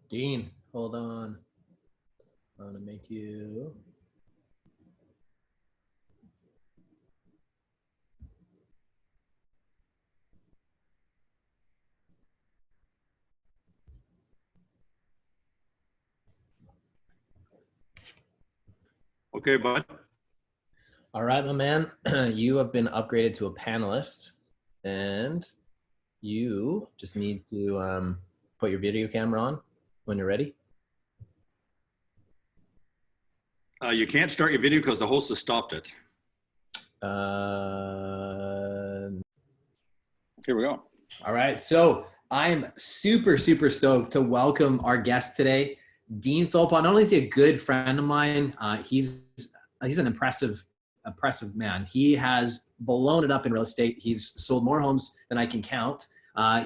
Dean, hold on. I'm going to make you. Okay, bud. All right, my man. You have been upgraded to a panelist, and you just need to put your video camera on when you're ready. You can't start your video because the host has stopped it. Here we go. All right. So I'm super stoked to welcome our guest today, Dean Philpott. Not only is he a good friend of mine, he's an impressive man. He has blown it up in real estate. He's sold more homes than I can count.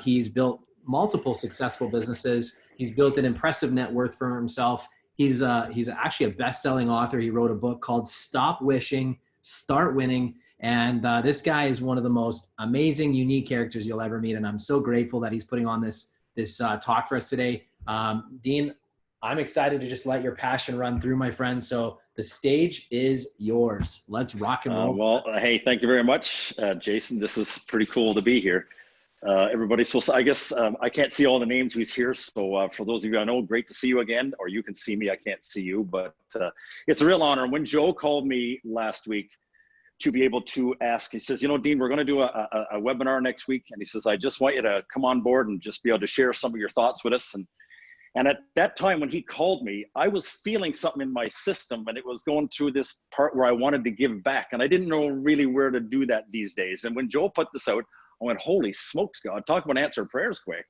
He's built multiple successful businesses. He's built an impressive net worth for himself. He's actually a best-selling author. He wrote a book called Stop Wishing, Start Winning. And this guy is one of the most amazing, unique characters you'll ever meet. And I'm so grateful that he's putting on this talk for us today. Dean, I'm excited to just let your passion run through, my friend. So the stage is yours. Let's rock and roll. Well, hey, thank you very much, Jason. This is pretty cool to be here. Everybody, so I guess I can't see all the names who's here. So for those of you I know, great to see you again, or you can see me, I can't see you, but it's a real honor. When Joe called me last week to be able to ask, he says, you know, Dean, we're going to do a webinar next week. And he says, I just want you to come on board and just be able to share some of your thoughts with us. And at that time, when he called me, I was feeling something in my system, and it was going through this part where I wanted to give back. And I didn't know really where to do that these days. And when Joe put this out, I went, holy smokes, God, talk about answer prayers quick.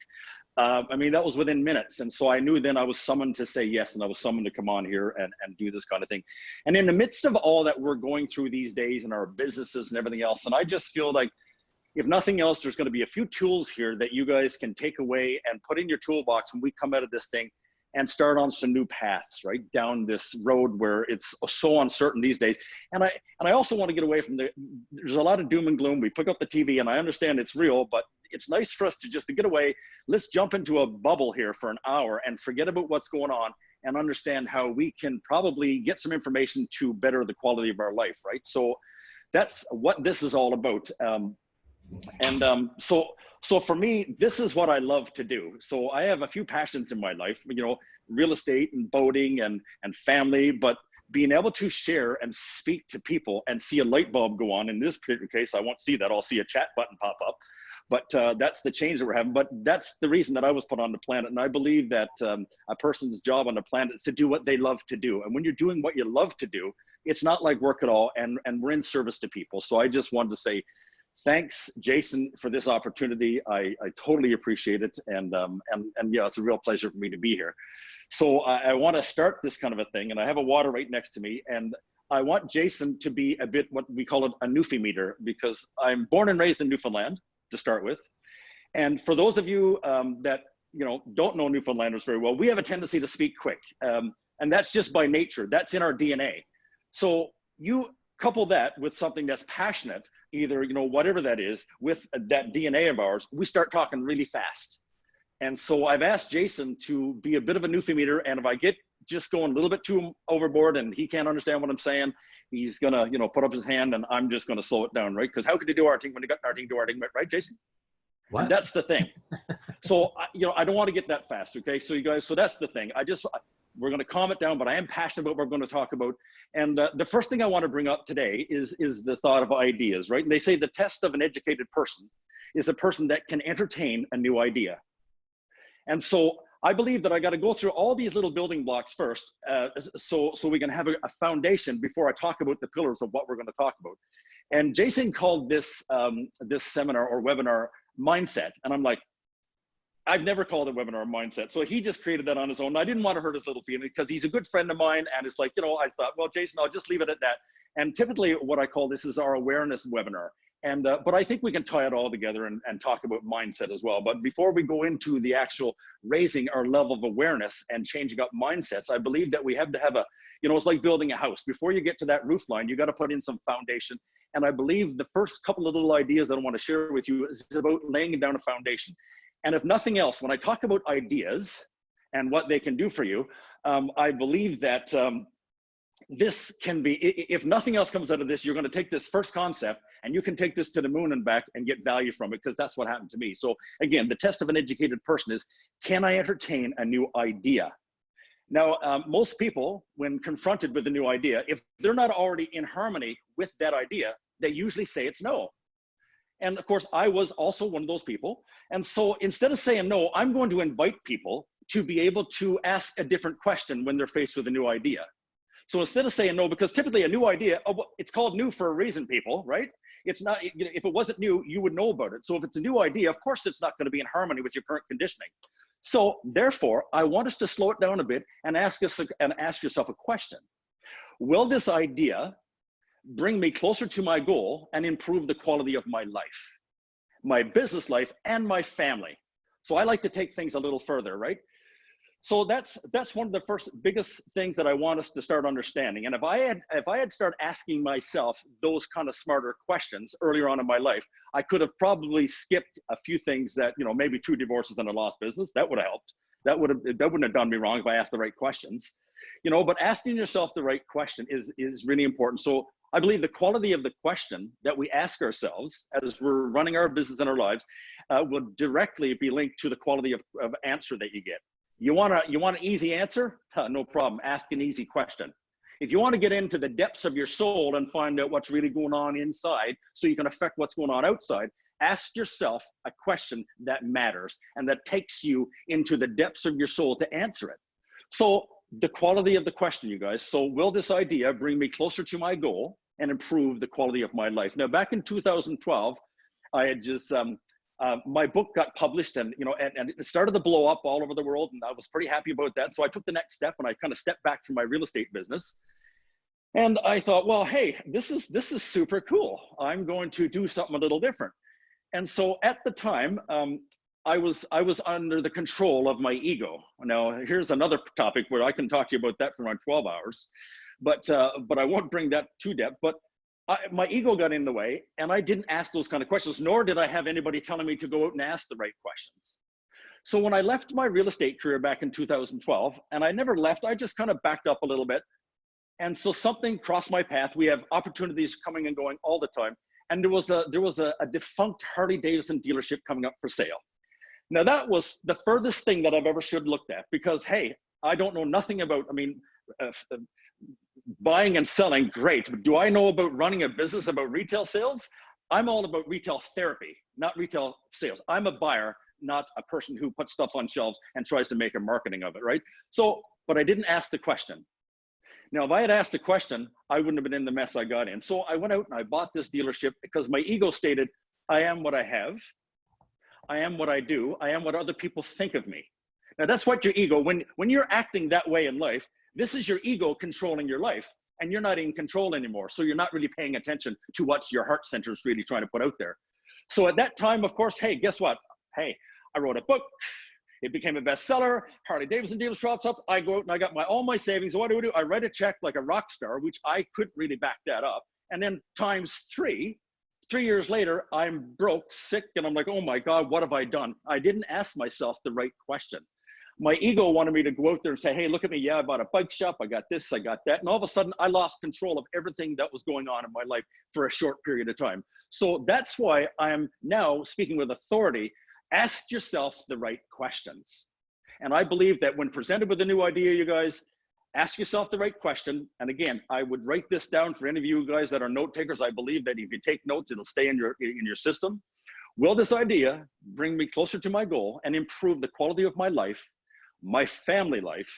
I mean, that was within minutes. And so I knew then I was summoned to say yes, and I was summoned to come on here and do this kind of thing. And in the midst of all that we're going through these days in our businesses and everything else, and I just feel like, if nothing else, there's going to be a few tools here that you guys can take away and put in your toolbox when we come out of this thing and start on some new paths, right down this road where it's so uncertain these days. And I also want to get away from there's a lot of doom and gloom. We pick up the TV, and I understand it's real, but it's nice for us to just to get away. Let's jump into a bubble here for an hour and forget about what's going on and understand how we can probably get some information to better the quality of our life, right? So that's what this is all about. So for me, this is what I love to do. So I have a few passions in my life, you know, real estate and boating and family, but being able to share and speak to people and see a light bulb go on. In this particular case, I won't see that. I'll see a chat button pop up, but that's the change that we're having. But that's the reason that I was put on the planet. And I believe that a person's job on the planet is to do what they love to do. And when you're doing what you love to do, it's not like work at all. And we're in service to people. So I just wanted to say, thanks, Jason, for this opportunity. I totally appreciate it. And yeah, it's a real pleasure for me to be here. So I want to start this kind of a thing, and I have a water right next to me. And I want Jason to be a bit what we call it a Newfie meter, because I'm born and raised in Newfoundland to start with. And for those of you that don't know Newfoundlanders very well, we have a tendency to speak quick. And that's just by nature. That's in our DNA. So you couple that with something that's passionate, either, whatever that is, with that DNA of ours, we start talking really fast. And so I've asked Jason to be a bit of a Newfie meter. And if I get just going a little bit too overboard and he can't understand what I'm saying, he's gonna, put up his hand, and I'm just gonna slow it down, right? Because how could you do arting when you got arting to arting, right, Jason? What? And that's the thing. So, I don't want to get that fast, okay? So you guys, so that's the thing. We're going to calm it down, but I am passionate about what we're going to talk about. And the first thing I want to bring up today is the thought of ideas, right? And they say the test of an educated person is a person that can entertain a new idea. And so I believe that I got to go through all these little building blocks first, so we can have a foundation before I talk about the pillars of what we're going to talk about. And Jason called this this seminar or webinar mindset, and I'm like, I've never called a webinar mindset. So he just created that on his own. I didn't want to hurt his little feelings because he's a good friend of mine. And it's like, I thought, well, Jason, I'll just leave it at that. And typically what I call this is our awareness webinar. And, but I think we can tie it all together and talk about mindset as well. But before we go into the actual raising our level of awareness and changing up mindsets, I believe that we have to have it's like building a house. Before you get to that roof line, you got to put in some foundation. And I believe the first couple of little ideas that I want to share with you is about laying down a foundation. And if nothing else, when I talk about ideas and what they can do for you, I believe that this can be, if nothing else comes out of this, you're going to take this first concept and you can take this to the moon and back and get value from it, because that's what happened to me. So again, the test of an educated person is, can I entertain a new idea? Now, most people, when confronted with a new idea, if they're not already in harmony with that idea, they usually say it's no. And of course, I was also one of those people. And so instead of saying no, I'm going to invite people to be able to ask a different question when they're faced with a new idea. So instead of saying no, because typically a new idea, it's called new for a reason, people, right? It's not, you know, if it wasn't new, you would know about it. So if it's a new idea, of course, it's not going to be in harmony with your current conditioning. So therefore, I want us to slow it down a bit and ask yourself a question. Will this idea bring me closer to my goal and improve the quality of my life, my business life, and my family? So I like to take things a little further, right? So that's one of the first biggest things that I want us to start understanding. And if I had started asking myself those kind of smarter questions earlier on in my life, I could have probably skipped a few things that, you know, maybe 2 divorces and a lost business. That would have helped. That wouldn't have done me wrong if I asked the right questions, you know. But asking yourself the right question is really important. So I believe the quality of the question that we ask ourselves as we're running our business and our lives will directly be linked to the quality of answer that you get. You want an easy answer? No problem. Ask an easy question. If you want to get into the depths of your soul and find out what's really going on inside so you can affect what's going on outside, ask yourself a question that matters and that takes you into the depths of your soul to answer it. So the quality of the question, you guys. So will this idea bring me closer to my goal and improve the quality of my life? Now, back in 2012, I had just, my book got published, and you know, and it started to blow up all over the world, and I was pretty happy about that. So I took the next step, and I kind of stepped back from my real estate business, and I thought, well, hey, this is super cool. I'm going to do something a little different. And so at the time, I was under the control of my ego. Now, here's another topic where I can talk to you about that for around 12 hours, but I won't bring that to depth. But my ego got in the way, and I didn't ask those kind of questions, nor did I have anybody telling me to go out and ask the right questions. So when I left my real estate career back in 2012, and I never left, I just kind of backed up a little bit. And so something crossed my path. We have opportunities coming and going all the time. And there was a defunct Harley Davidson dealership coming up for sale. Now that was the furthest thing that I've ever should looked at, because, hey, I don't know nothing about, I mean, buying and selling, great. But do I know about running a business, about retail sales? I'm all about retail therapy, not retail sales. I'm a buyer, not a person who puts stuff on shelves and tries to make a marketing of it, right? So, but I didn't ask the question. Now, if I had asked the question, I wouldn't have been in the mess I got in. So I went out and I bought this dealership because my ego stated, I am what I have. I am what I do. I am what other people think of me. Now that's what your ego, when you're acting that way in life, this is your ego controlling your life, and you're not in control anymore. So you're not really paying attention to what your heart center is really trying to put out there. So at that time, of course, hey, guess what? Hey, I wrote a book. It became a bestseller. Harley Davidson dealers cropped up. I go out and I got all my savings. What do? I write a check like a rock star, which I couldn't really back that up. And then times 3 years later, I'm broke, sick, and I'm like, oh my God, what have I done? I didn't ask myself the right question. My ego wanted me to go out there and say, hey, look at me. Yeah, I bought a bike shop. I got this, I got that. And all of a sudden, I lost control of everything that was going on in my life for a short period of time. So that's why I'm now speaking with authority. Ask yourself the right questions. And I believe that when presented with a new idea, you guys, ask yourself the right question. And again, I would write this down for any of you guys that are note takers. I believe that if you take notes, it'll stay in your system. Will this idea bring me closer to my goal and improve the quality of my life, my family life,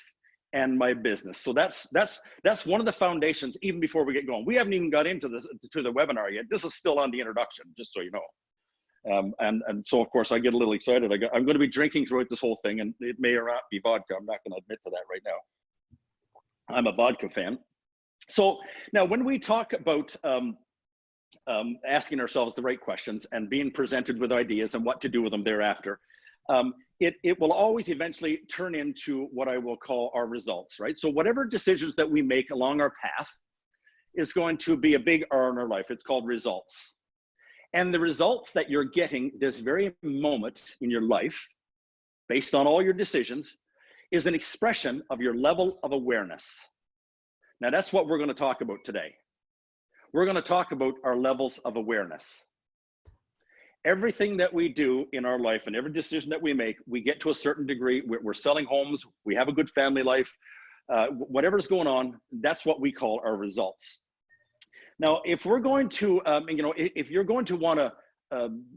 and my business? So that's one of the foundations, even before we get going. We haven't even got into the webinar yet. This is still on the introduction, just so you know. And so, of course, I get a little excited. I'm going to be drinking throughout this whole thing, and it may or not be vodka. I'm not going to admit to that right now. I'm a vodka fan. So now when we talk about asking ourselves the right questions and being presented with ideas and what to do with them thereafter, it will always eventually turn into what I will call our results, right? So whatever decisions that we make along our path is going to be a big R in our life. It's called results. And the results that you're getting this very moment in your life, based on all your decisions, is an expression of your level of awareness. Now, that's what we're going to talk about today. We're going to talk about our levels of awareness. Everything that we do in our life and every decision that we make, we get to a certain degree. We're selling homes, we have a good family life, whatever's going on, that's what we call our results. Now, if we're going to, if you're going to want to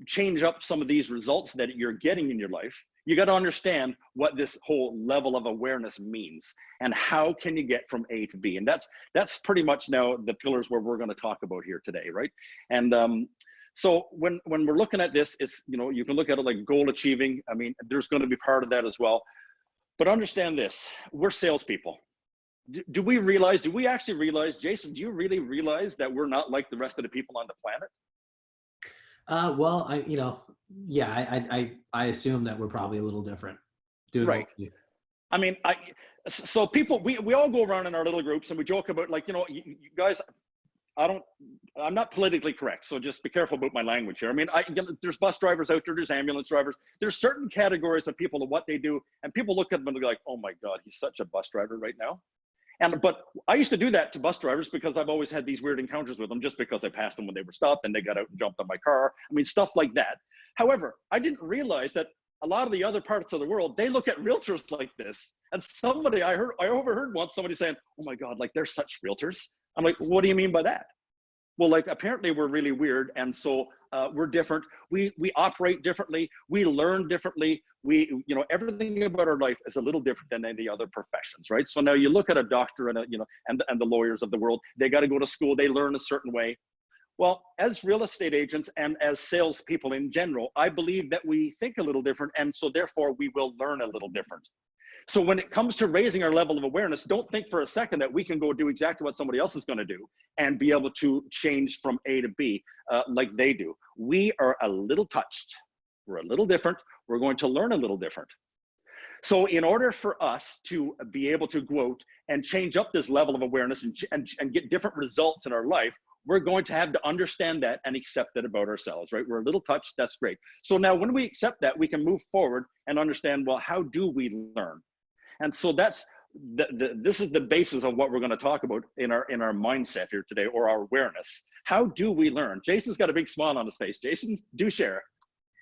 change up some of these results that you're getting in your life, you got to understand what this whole level of awareness means and how can you get from A to B. And that's pretty much now the pillars where we're going to talk about here today, right? And so when we're looking at this, it's, you can look at it like goal achieving. I mean, there's going to be part of that as well. But understand this, we're salespeople. Do we actually realize, Jason, do you really realize that we're not like the rest of the people on the planet? Well, I assume that we're probably a little different. Right. I mean, so people, we all go around in our little groups and we joke about, like, you guys, I'm not politically correct, so just be careful about my language here. I mean, there's bus drivers out there, there's ambulance drivers, there's certain categories of people and what they do, and people look at them and they're like, oh my God, he's such a bus driver right now. But I used to do that to bus drivers because I've always had these weird encounters with them just because I passed them when they were stopped and they got out and jumped on my car. I mean, stuff like that. However, I didn't realize that a lot of the other parts of the world, they look at realtors like this. And I overheard once somebody saying, oh my God, like they're such realtors. I'm like, what do you mean by that? Well, like, apparently we're really weird. And so we're different. We operate differently. We learn differently. Everything about our life is a little different than any other professions, right? So now you look at a doctor and the lawyers of the world, they got to go to school. They learn a certain way. Well, as real estate agents and as salespeople in general, I believe that we think a little different. And so therefore we will learn a little different. So when it comes to raising our level of awareness, don't think for a second that we can go do exactly what somebody else is going to do and be able to change from A to B like they do. We are a little touched. We're a little different. We're going to learn a little different. So in order for us to be able to go out and change up this level of awareness and get different results in our life, we're going to have to understand that and accept it about ourselves, right? We're a little touched, that's great. So now when we accept that, we can move forward and understand, well, how do we learn? And so that's this is the basis of what we're going to talk about in our mindset here today, or our awareness. How do we learn? Jason's got a big smile on his face. Jason, do share.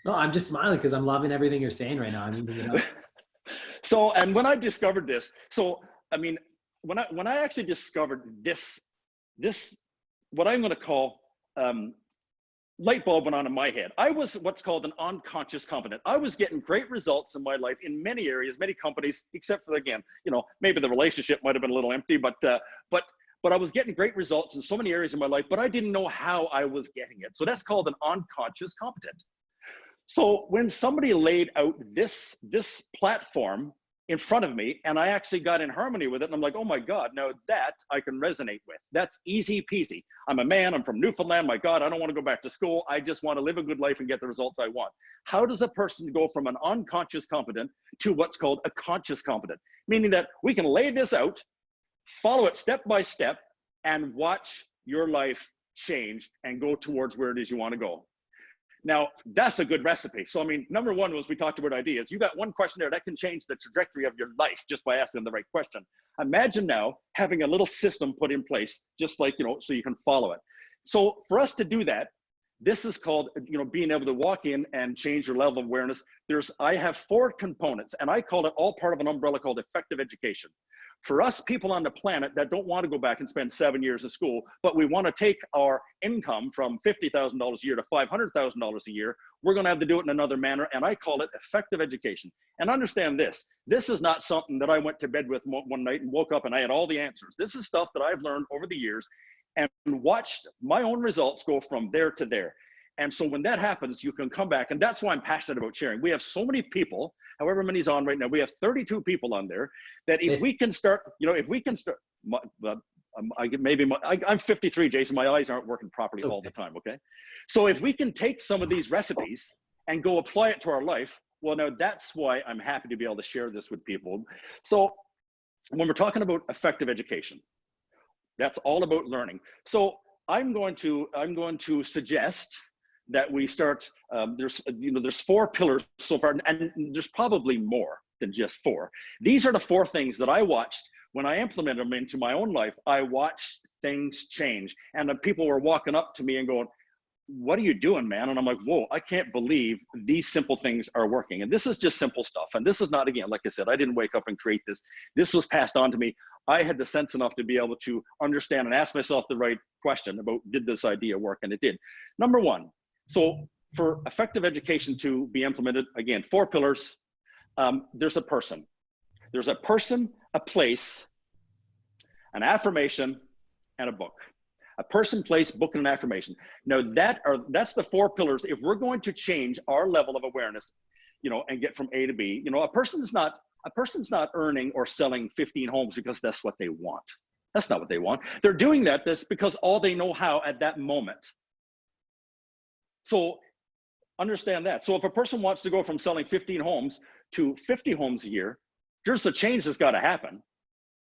No, I'm just smiling because I'm loving everything you're saying right now. I mean, So, and when I discovered this, so I mean, when I actually discovered this, what I'm going to call light bulb went on in my head. I was what's called an unconscious competent. I was getting great results in my life in many areas, many companies, except for, again, maybe the relationship might have been a little empty, but I was getting great results in so many areas of my life, but I didn't know how I was getting it. So that's called an unconscious competent. So when somebody laid out this platform in front of me, and I actually got in harmony with it, and I'm like, oh my God, now that I can resonate with. That's easy peasy. I'm a man, I'm from Newfoundland, my God, I don't want to go back to school. I just want to live a good life and get the results I want. How does a person go from an unconscious competent to what's called a conscious competent? Meaning that we can lay this out, follow it step by step, and watch your life change and go towards where it is you want to go. Now, that's a good recipe. So, I mean, number one was we talked about ideas. You got one question there that can change the trajectory of your life just by asking the right question. Imagine now having a little system put in place, just like, so you can follow it. So for us to do that, this is called, being able to walk in and change your level of awareness. I have 4 components, and I call it all part of an umbrella called effective education. For us people on the planet that don't want to go back and spend 7 years in school, but we want to take our income from $50,000 a year to $500,000 a year, we're going to have to do it in another manner, and I call it effective education. And understand this is not something that I went to bed with one night and woke up and I had all the answers. This is stuff that I've learned over the years and watched my own results go from there to there. And so when that happens, you can come back, and that's why I'm passionate about sharing. We have so many people, however many's on right now, we have 32 people on there, that if we can start, I'm 53, Jason, my eyes aren't working properly all the time, okay? So if we can take some of these recipes and go apply it to our life, well, now that's why I'm happy to be able to share this with people. So when we're talking about effective education, that's all about learning. So I'm going to suggest that we start, there's 4 pillars so far, and there's probably more. than just 4. These are the 4 things that I watched when I implemented them into my own life. I watched things change, and the people were walking up to me and going, "What are you doing, man?" And I'm like, whoa, I can't believe these simple things are working. And this is just simple stuff. And this is not, again, like I said, I didn't wake up and create this. This was passed on to me. I had the sense enough to be able to understand and ask myself the right question about, did this idea work? And it did. Number 1, so for effective education to be implemented, again, 4 pillars. There's a person. There's a person, a place, an affirmation, and a book. A person, place, book, and an affirmation. Now that's the 4 pillars. If we're going to change our level of awareness, and get from A to B, a person's not earning or selling 15 homes because that's what they want. That's not what they want. They're doing this because all they know how at that moment. So understand that. So if a person wants to go from selling 15 homes to 50 homes a year, there's a change that's got to happen.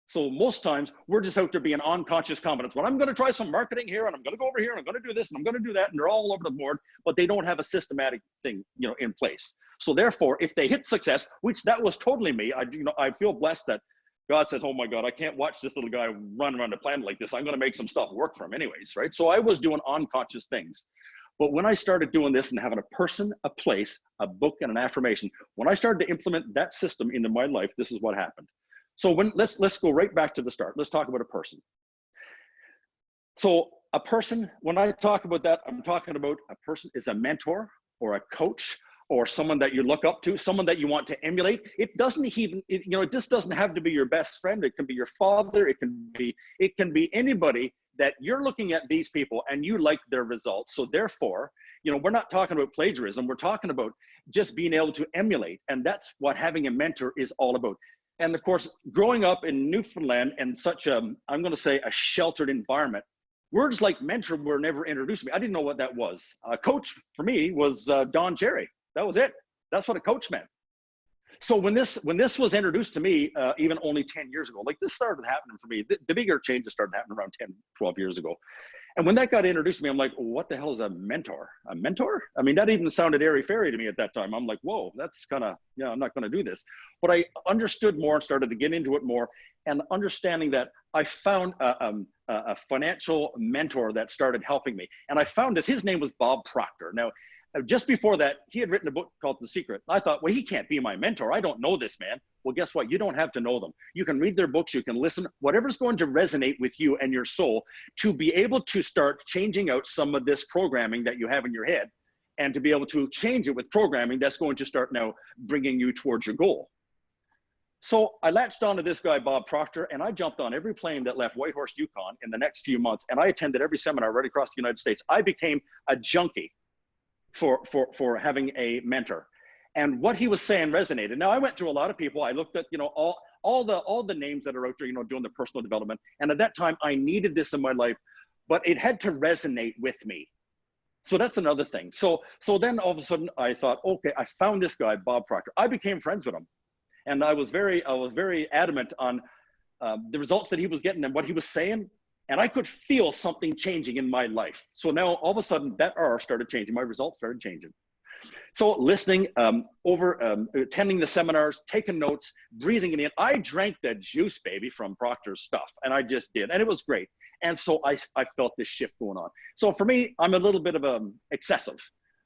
So most times we're just out there being unconscious competence. Well, I'm going to try some marketing here, and I'm going to go over here, and I'm going to do this, and I'm going to do that, and they're all over the board, but they don't have a systematic thing, in place. So therefore, if they hit success, which that was totally me, I feel blessed that God says, "Oh my God, I can't watch this little guy run around the planet like this. I'm going to make some stuff work for him anyways," right? So I was doing unconscious things. But when I started doing this and having a person, a place, a book, and an affirmation, when I started to implement that system into my life, this is what happened. So let's go right back to the start. Let's talk about a person. So a person, when I talk about that, I'm talking about a person is a mentor or a coach or someone that you look up to, someone that you want to emulate. It doesn't even, this doesn't have to be your best friend. It can be your father. It can be anybody that you're looking at these people and you like their results. So therefore, we're not talking about plagiarism. We're talking about just being able to emulate. And that's what having a mentor is all about. And of course, growing up in Newfoundland in such I'm going to say a sheltered environment, words like mentor were never introduced to me. I didn't know what that was. A coach for me was Don Cherry. That was it. That's what a coach meant. So when this was introduced to me, even only 10 years ago, like this started happening for me, the bigger changes started happening around 10, 12 years ago. And when that got introduced to me, I'm like, what the hell is a mentor? A mentor? I mean, that even sounded airy-fairy to me at that time. I'm like, whoa, that's kind of, I'm not going to do this. But I understood more and started to get into it more, and understanding that I found a financial mentor that started helping me. And I found this, his name was Bob Proctor. Now, just before that, he had written a book called The Secret. I thought, well, he can't be my mentor. I don't know this man. Well, guess what? You don't have to know them. You can read their books. You can listen, whatever's going to resonate with you and your soul, to be able to start changing out some of this programming that you have in your head, and to be able to change it with programming that's going to start now bringing you towards your goal. So I latched onto this guy, Bob Proctor, and I jumped on every plane that left Whitehorse, Yukon in the next few months. And I attended every seminar right across the United States. I became a junkie for having a mentor, and what he was saying resonated. Now I went through a lot of people. I looked at all the names that are out there, doing the personal development. And at that time, I needed this in my life, but it had to resonate with me. So that's another thing. So then all of a sudden I thought, okay, I found this guy, Bob Proctor. I became friends with him, and I was very adamant on the results that he was getting and what he was saying. And I could feel something changing in my life. So now all of a sudden that R started changing. My results started changing. So listening, attending the seminars, taking notes, breathing it in. I drank the juice, baby, from Proctor's stuff. And I just did. And it was great. And so I felt this shift going on. So for me, I'm a little bit of excessive.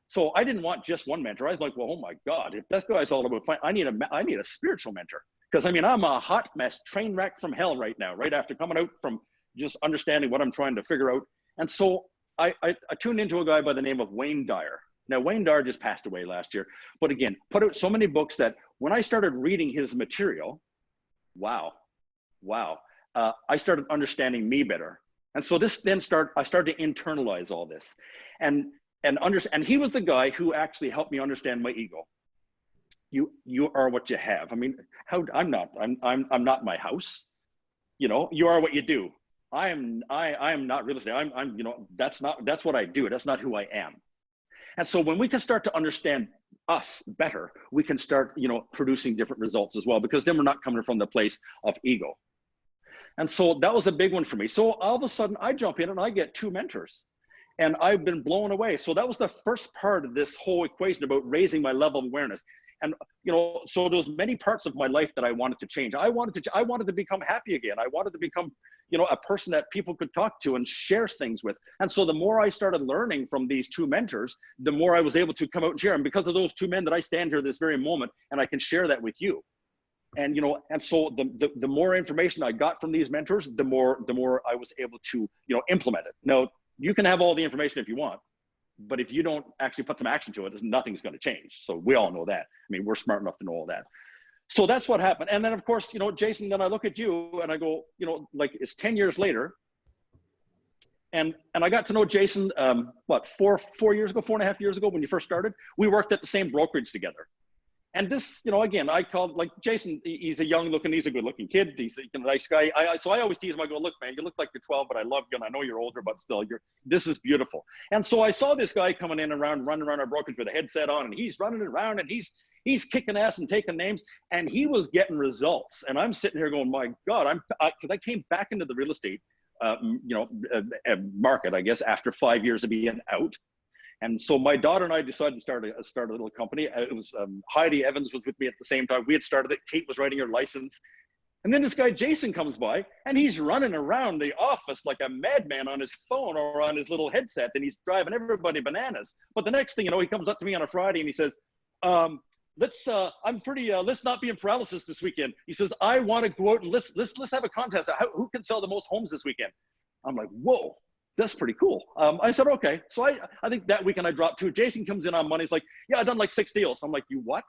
So I didn't want just one mentor. I was like, well, oh my God, if this guy's all about fun, I need a spiritual mentor. Because I mean, I'm a hot mess, train wreck from hell right now, right after coming out from just understanding what I'm trying to figure out. And so I tuned into a guy by the name of Wayne Dyer. Now, Wayne Dyer just passed away last year, but again, put out so many books that when I started reading his material, wow, I started understanding me better. And so this then I started to internalize all this, and he was the guy who actually helped me understand my ego. You are what you have. I mean, I'm not my house. You are what you do. I am not real estate. That's what I do. That's not who I am. And so when we can start to understand us better, we can start, producing different results as well, because then we're not coming from the place of ego. And so that was a big one for me. So all of a sudden I jump in and I get 2 mentors, and I've been blown away. So that was the first part of this whole equation about raising my level of awareness. And, so there's many parts of my life that I wanted to change. I wanted to become happy again. I wanted to become, a person that people could talk to and share things with. And so the more I started learning from these two mentors, the more I was able to come out and share. And because of those two men that I stand here this very moment, and I can share that with you. And, and so the more information I got from these mentors, the more I was able to, implement it. Now, you can have all the information if you want, but if you don't actually put some action to it, nothing's going to change. So we all know that. I mean, we're smart enough to know all that. So that's what happened. And then, of course, Jason, then I look at you and I go, like it's 10 years later. And I got to know Jason, what, 4.5 years ago when you first started. We worked at the same brokerage together. And this, again, I called, like, Jason, he's a good looking kid. He's a nice guy. So I always tease him. I go, look, man, you look like you're 12, but I love you. And I know you're older, but still, this is beautiful. And so I saw this guy coming in around, running around our brokerage with a headset on, and he's running around and he's kicking ass and taking names, and he was getting results. And I'm sitting here going, my God, because I came back into the real estate, market, I guess, after 5 years of being out. And so my daughter and I decided to start a little company. It was Heidi Evans was with me at the same time. We had started it. Kate was writing her license. And then this guy, Jason, comes by and he's running around the office like a madman on his phone or on his little headset, and he's driving everybody bananas. But the next thing you know, he comes up to me on a Friday and he says, let's not be in paralysis this weekend. He says, I want to go out and let's have a contest. Who can sell the most homes this weekend? I'm like, whoa. That's pretty cool. I said, okay. So I think that weekend I dropped 2. Jason comes in on Monday. He's like, yeah, I've done like 6 deals. I'm like, you what?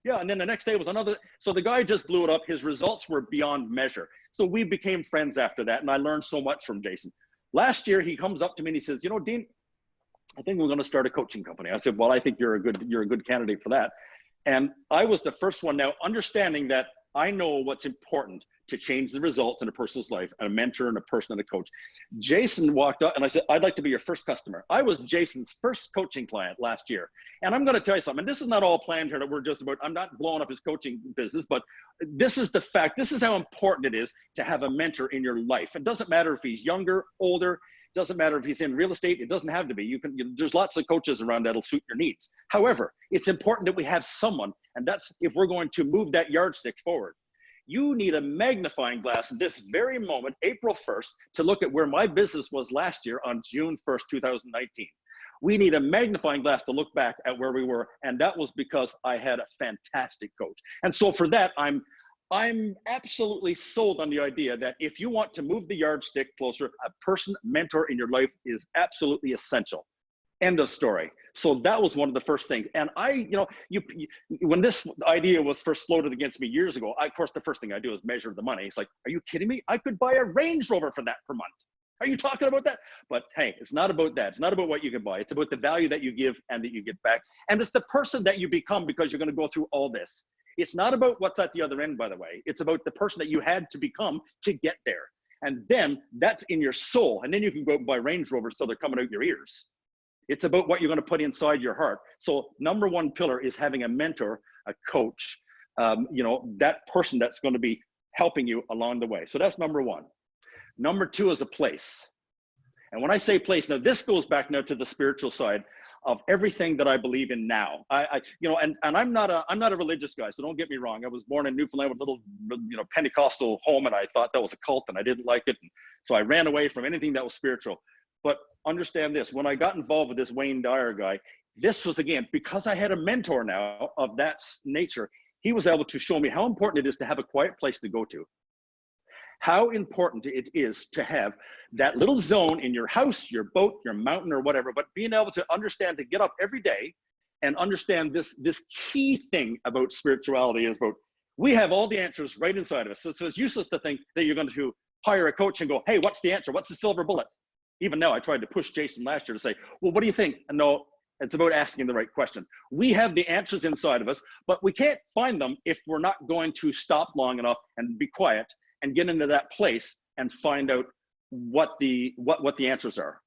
Yeah. And then the next day was another. So the guy just blew it up. His results were beyond measure. So we became friends after that. And I learned so much from Jason. Last year, he comes up to me and he says, Dean, I think we're going to start a coaching company. I said, well, I think you're a good candidate for that. And I was the first one now, understanding that I know what's important to change the results in a person's life, and a mentor and a person and a coach. Jason walked up and I said, I'd like to be your first customer. I was Jason's first coaching client last year. And I'm going to tell you something, and this is not all planned here that we're just about, I'm not blowing up his coaching business, but this is the fact. This is how important it is to have a mentor in your life. It doesn't matter if he's younger, older, it doesn't matter if he's in real estate. It doesn't have to be. There's lots of coaches around that'll suit your needs. However, it's important that we have someone, and that's if we're going to move that yardstick forward. You need a magnifying glass this very moment, April 1st, to look at where my business was last year on June 1st, 2019. We need a magnifying glass to look back at where we were, and that was because I had a fantastic coach. And so for that, I'm absolutely sold on the idea that if you want to move the yardstick closer, a person, mentor in your life is absolutely essential. End of story. So that was one of the first things. And when this idea was first floated against me years ago, of course, the first thing I do is measure the money. It's like, are you kidding me? I could buy a Range Rover for that per month. Are you talking about that? But hey, it's not about that. It's not about what you can buy. It's about the value that you give and that you get back. And it's the person that you become because you're going to go through all this. It's not about what's at the other end, by the way. It's about the person that you had to become to get there. And then that's in your soul. And then you can go buy Range Rovers so they're coming out your ears. It's about what you're going to put inside your heart. So number one pillar is having a mentor, a coach, that person that's going to be helping you along the way. So that's number one. Number two is a place. And when I say place, now this goes back now to the spiritual side of everything that I believe in now. And I'm not a religious guy, so don't get me wrong. I was born in Newfoundland with a little, Pentecostal home, and I thought that was a cult and I didn't like it. And so I ran away from anything that was spiritual. But understand this, when I got involved with this Wayne Dyer guy, this was, again, because I had a mentor now of that nature, he was able to show me how important it is to have a quiet place to go to. How important it is to have that little zone in your house, your boat, your mountain, or whatever, but being able to understand, to get up every day and understand this key thing about spirituality is about, we have all the answers right inside of us. So it's useless to think that you're going to hire a coach and go, hey, what's the answer? What's the silver bullet? Even now, I tried to push Jason last year to say, well, what do you think? And no, it's about asking the right question. We have the answers inside of us, but we can't find them if we're not going to stop long enough and be quiet and get into that place and find out what the answers are.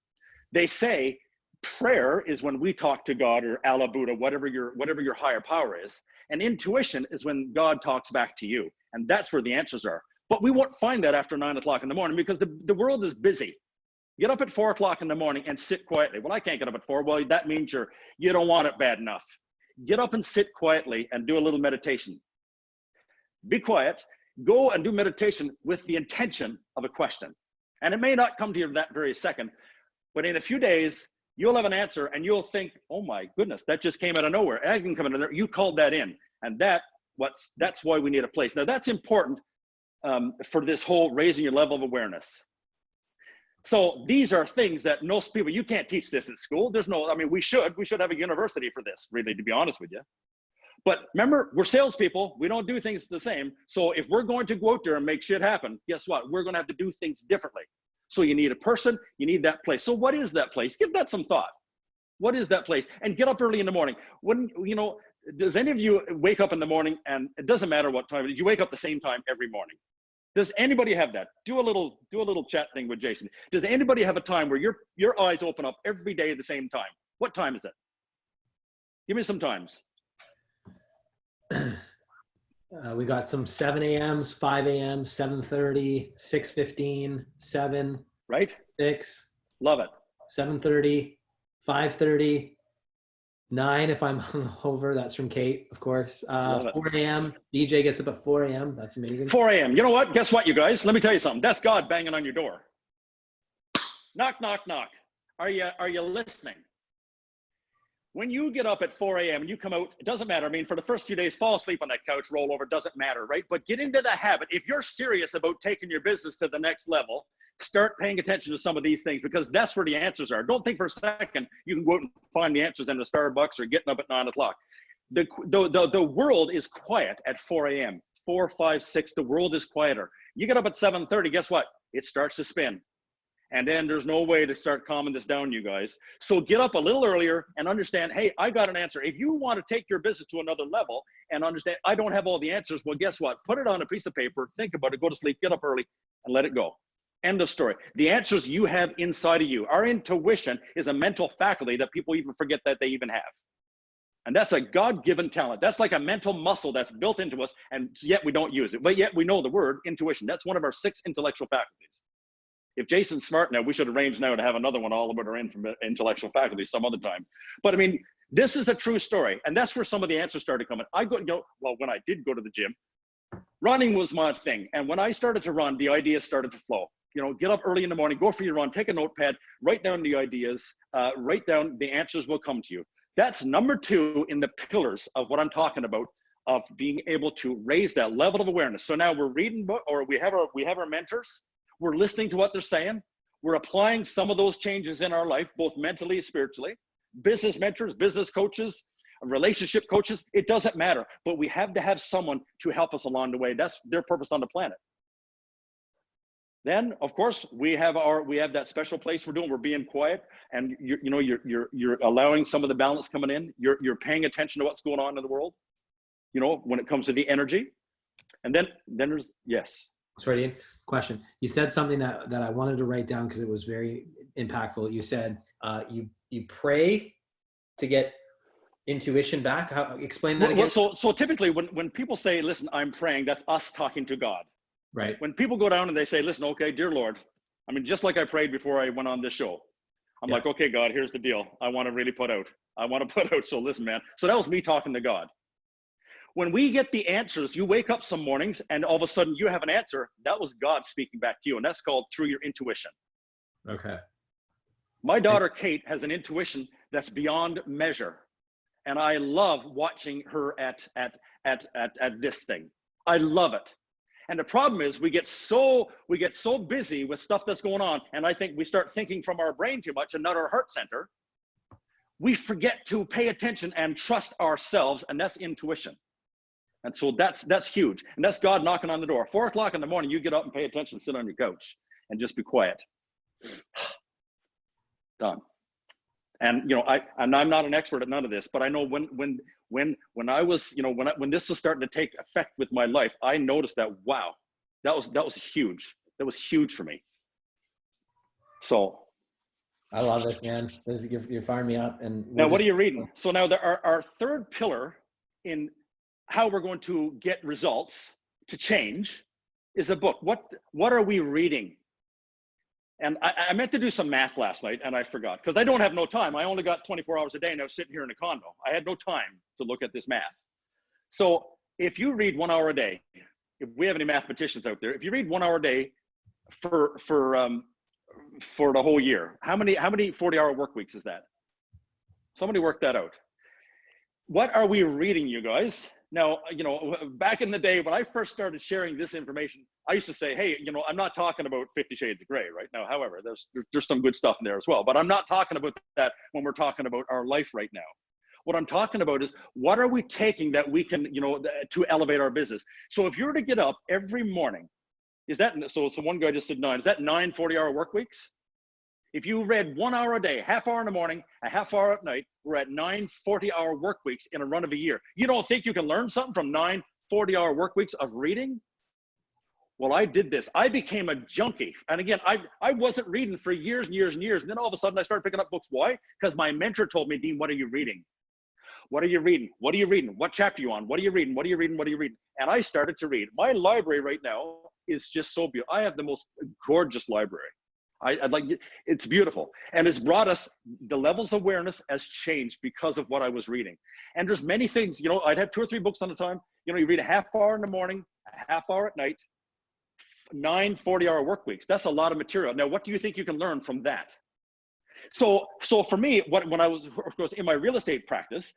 They say prayer is when we talk to God, or Allah, Buddha, whatever your higher power is. And intuition is when God talks back to you. And that's where the answers are. But we won't find that after 9 o'clock in the morning because the world is busy. Get up at 4 o'clock in the morning and sit quietly. Well, I can't get up at 4. Well, that means you don't want it bad enough. get up and sit quietly and do a little meditation. Be quiet, go and do meditation with the intention of a question. And it may not come to you that very second, but in a few days, you'll have an answer and you'll think, oh my goodness, that just came out of nowhere. I can come out of there. You called that in. And that's why we need a place. Now that's important for this whole raising your level of awareness. So these are things that most people, you can't teach this at school. There's no, I mean, we should have a university for this, really, to be honest with you. But remember, we're salespeople. We don't do things the same. So if we're going to go out there and make shit happen, guess what? We're going to have to do things differently. So you need a person, you need that place. So what is that place? Give that some thought. What is that place? And get up early in the morning. When, you know, does any of you wake up in the morning, and it doesn't matter what time, you wake up the same time every morning? Does anybody have that? Do a little chat thing with Jason. Does anybody have a time where your eyes open up every day at the same time? What time is it? Give me some times. We got some 7 a.m.s, 5 a.m.s, 7:30, 6:15, 7, right? 6. Love it. 7:30, 5:30, 9 if I'm hungover. That's from Kate, of course. 4 a.m. DJ gets up at 4 a.m. That's amazing. 4 a.m. You know what? Guess what, you guys? Let me tell you something. That's God banging on your door. Knock, knock, knock. Are you listening? When you get up at 4 a.m. and you come out, it doesn't matter. I mean, for the first few days, fall asleep on that couch, roll over, doesn't matter, right? But get into the habit. If you're serious about taking your business to the next level, start paying attention to some of these things, because that's where the answers are. Don't think for a second you can go out and find the answers in the Starbucks or getting up at 9 o'clock. The world is quiet at 4 a.m. 4, 5, 6, the world is quieter. You get up at 7:30, guess what? It starts to spin. And then there's no way to start calming this down, you guys. So get up a little earlier and understand, hey, I got an answer. If you want to take your business to another level and understand, I don't have all the answers, well, guess what? Put it on a piece of paper, think about it, go to sleep, get up early, and let it go. End of story. The answers you have inside of you. Our intuition is a mental faculty that people even forget that they even have. And that's a God-given talent. That's like a mental muscle that's built into us, and yet we don't use it. But yet we know the word intuition. That's one of our 6 intellectual faculties. If Jason's smart now, we should arrange now to have another one all about our intellectual faculties some other time. But I mean, this is a true story. And that's where some of the answers started coming. When I did go to the gym, running was my thing. And when I started to run, the ideas started to flow. You know, get up early in the morning, go for your run, take a notepad, write down the ideas, write down the answers will come to you. That's number 2 in the pillars of what I'm talking about, of being able to raise that level of awareness. So now we're reading book, or we have our mentors. We're listening to what they're saying. We're applying some of those changes in our life, both mentally and spiritually. Business mentors, business coaches, relationship coaches, it doesn't matter. But we have to have someone to help us along the way. That's their purpose on the planet. Then, of course, we have that special place we're doing. We're being quiet, and you're allowing some of the balance coming in. You're paying attention to what's going on in the world. You know, when it comes to the energy, and then there's yes. Sorry, Dean. Question. You said something that I wanted to write down because it was very impactful. You said you pray to get intuition back. Explain that again. So typically when people say, listen, I'm praying, that's us talking to God. Right. When people go down and they say, listen, okay, dear Lord, I mean, just like I prayed before I went on this show. I'm like, okay, God, here's the deal. I want to really put out. So listen, man. So that was me talking to God. When we get the answers, you wake up some mornings and all of a sudden you have an answer. That was God speaking back to you. And that's called through your intuition. Okay. My daughter, Kate, has an intuition that's beyond measure. And I love watching her at this thing. I love it. And the problem is we get so busy with stuff that's going on. And I think we start thinking from our brain too much and not our heart center. We forget to pay attention and trust ourselves. And that's intuition. And so that's huge. And that's God knocking on the door. 4 o'clock in the morning, you get up and pay attention, sit on your couch and just be quiet. Done. And I'm not an expert at none of this, but I know when I was, when this was starting to take effect with my life, I noticed that, wow, that was huge. That was huge for me. So I love this, man. You're firing me up. And now what are you reading? So now our 3rd pillar in how we're going to get results to change is a book. What are we reading? And I meant to do some math last night and I forgot because I don't have no time. I only got 24 hours a day and I was sitting here in a condo. I had no time to look at this math. So if you read 1 hour a day, if we have any mathematicians out there, if you read 1 hour a day for the whole year, how many 40-hour work weeks is that? Somebody work that out. What are we reading, you guys? Now, you know, back in the day when I first started sharing this information, I used to say, hey, you know, I'm not talking about 50 Shades of Grey right now. However, there's some good stuff in there as well, but I'm not talking about that when we're talking about our life right now. What I'm talking about is what are we taking that we can, you know, to elevate our business? So if you were to get up every morning, is that, so one guy just said 9, is that 9 40-hour work weeks? If you read 1 hour a day, half hour in the morning, a half hour at night, we're at 9 40-hour work weeks in a run of a year. You don't think you can learn something from 9 40-hour work weeks of reading? Well, I did this. I became a junkie. And again, I wasn't reading for years and years and years. And then all of a sudden I started picking up books. Why? Because my mentor told me, Dean, what are you reading? What are you reading? What are you reading? What chapter are you on? What are you reading? What are you reading? What are you reading? And I started to read. My library right now is just so beautiful. I have the most gorgeous library. I'd like, it's beautiful. And it's brought us, the levels of awareness has changed because of what I was reading. And there's many things, you know, I'd have 2 or 3 books on a time. You know, you read a half hour in the morning, a half hour at night, 9 40-hour work weeks. That's a lot of material. Now, what do you think you can learn from that? So for me, when I was, of course, in my real estate practice,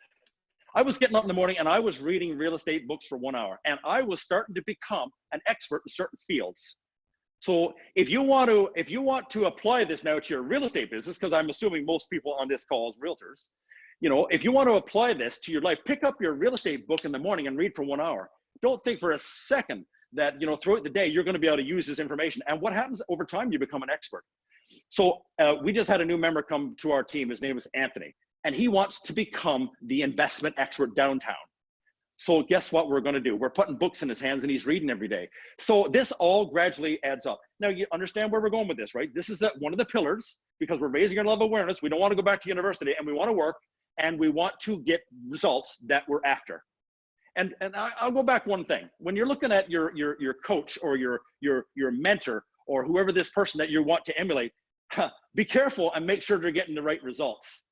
I was getting up in the morning and I was reading real estate books for 1 hour. And I was starting to become an expert in certain fields. So if you want to apply this now to your real estate business, because I'm assuming most people on this call is realtors, you know, if you want to apply this to your life, pick up your real estate book in the morning and read for 1 hour. Don't think for a second that, you know, throughout the day, you're going to be able to use this information. And what happens over time, you become an expert. So we just had a new member come to our team. His name is Anthony, and he wants to become the investment expert downtown. So guess what we're going to do? We're putting books in his hands and he's reading every day. So this all gradually adds up. Now you understand where we're going with this, right? This is one of the pillars because we're raising our level of awareness. We don't want to go back to university and we want to work and we want to get results that we're after. And I'll go back one thing. When you're looking at your coach or your mentor or whoever this person that you want to emulate, be careful and make sure they're getting the right results.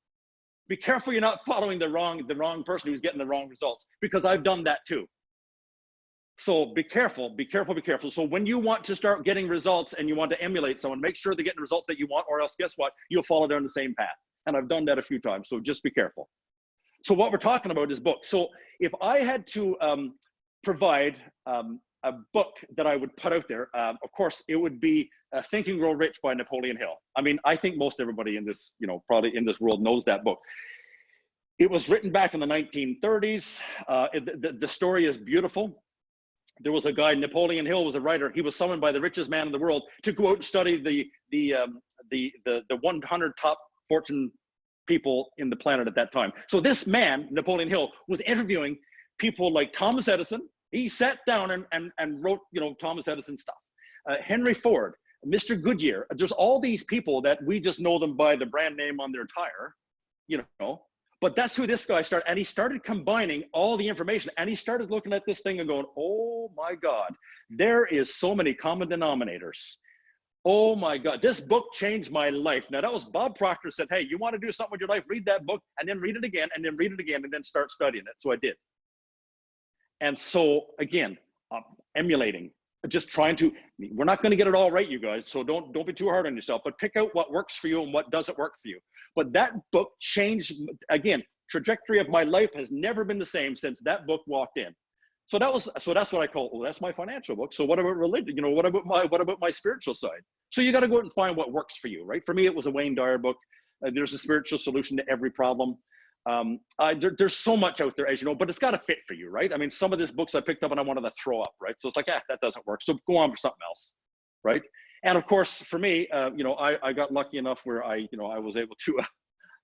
Be careful you're not following the wrong person who's getting the wrong results, because I've done that too. So be careful, be careful, be careful. So when you want to start getting results and you want to emulate someone, make sure they're getting the results that you want, or else guess what? You'll follow down the same path. And I've done that a few times, so just be careful. So what we're talking about is books. So if I had to provide a book that I would put out there, of course, it would be Think and Grow Rich by Napoleon Hill. I mean, I think most everybody in this, you know, probably in this world knows that book. It was written back in the 1930s. The story is beautiful. There was a guy, Napoleon Hill was a writer. He was summoned by the richest man in the world to go out and study the 100 top fortune people in the planet at that time. So this man, Napoleon Hill, was interviewing people like Thomas Edison. He sat down and wrote, you know, Thomas Edison stuff. Henry Ford, Mr. Goodyear. There's all these people that we just know them by the brand name on their tire, you know. But that's who this guy started. And he started combining all the information. And he started looking at this thing and going, oh my God, there is so many common denominators. Oh my God, this book changed my life. Now that was Bob Proctor said, hey, you want to do something with your life, read that book and then read it again and then read it again and then start studying it. So I did. And so again, emulating, just trying to, we're not going to get it all right, you guys. So don't be too hard on yourself, but pick out what works for you and what doesn't work for you. But that book changed, again, trajectory of my life has never been the same since that book walked in. So that's what I call, well, that's my financial book. So what about religion? You know, what about my spiritual side? So you got to go out and find what works for you, right? For me, it was a Wayne Dyer book. There's a spiritual solution to every problem. There's so much out there, as you know, but it's got to fit for you, right? I mean, some of these books I picked up and I wanted to throw up, right? So it's like, that doesn't work. So go on for something else, right? And of course, for me, you know, I got lucky enough where I was able to,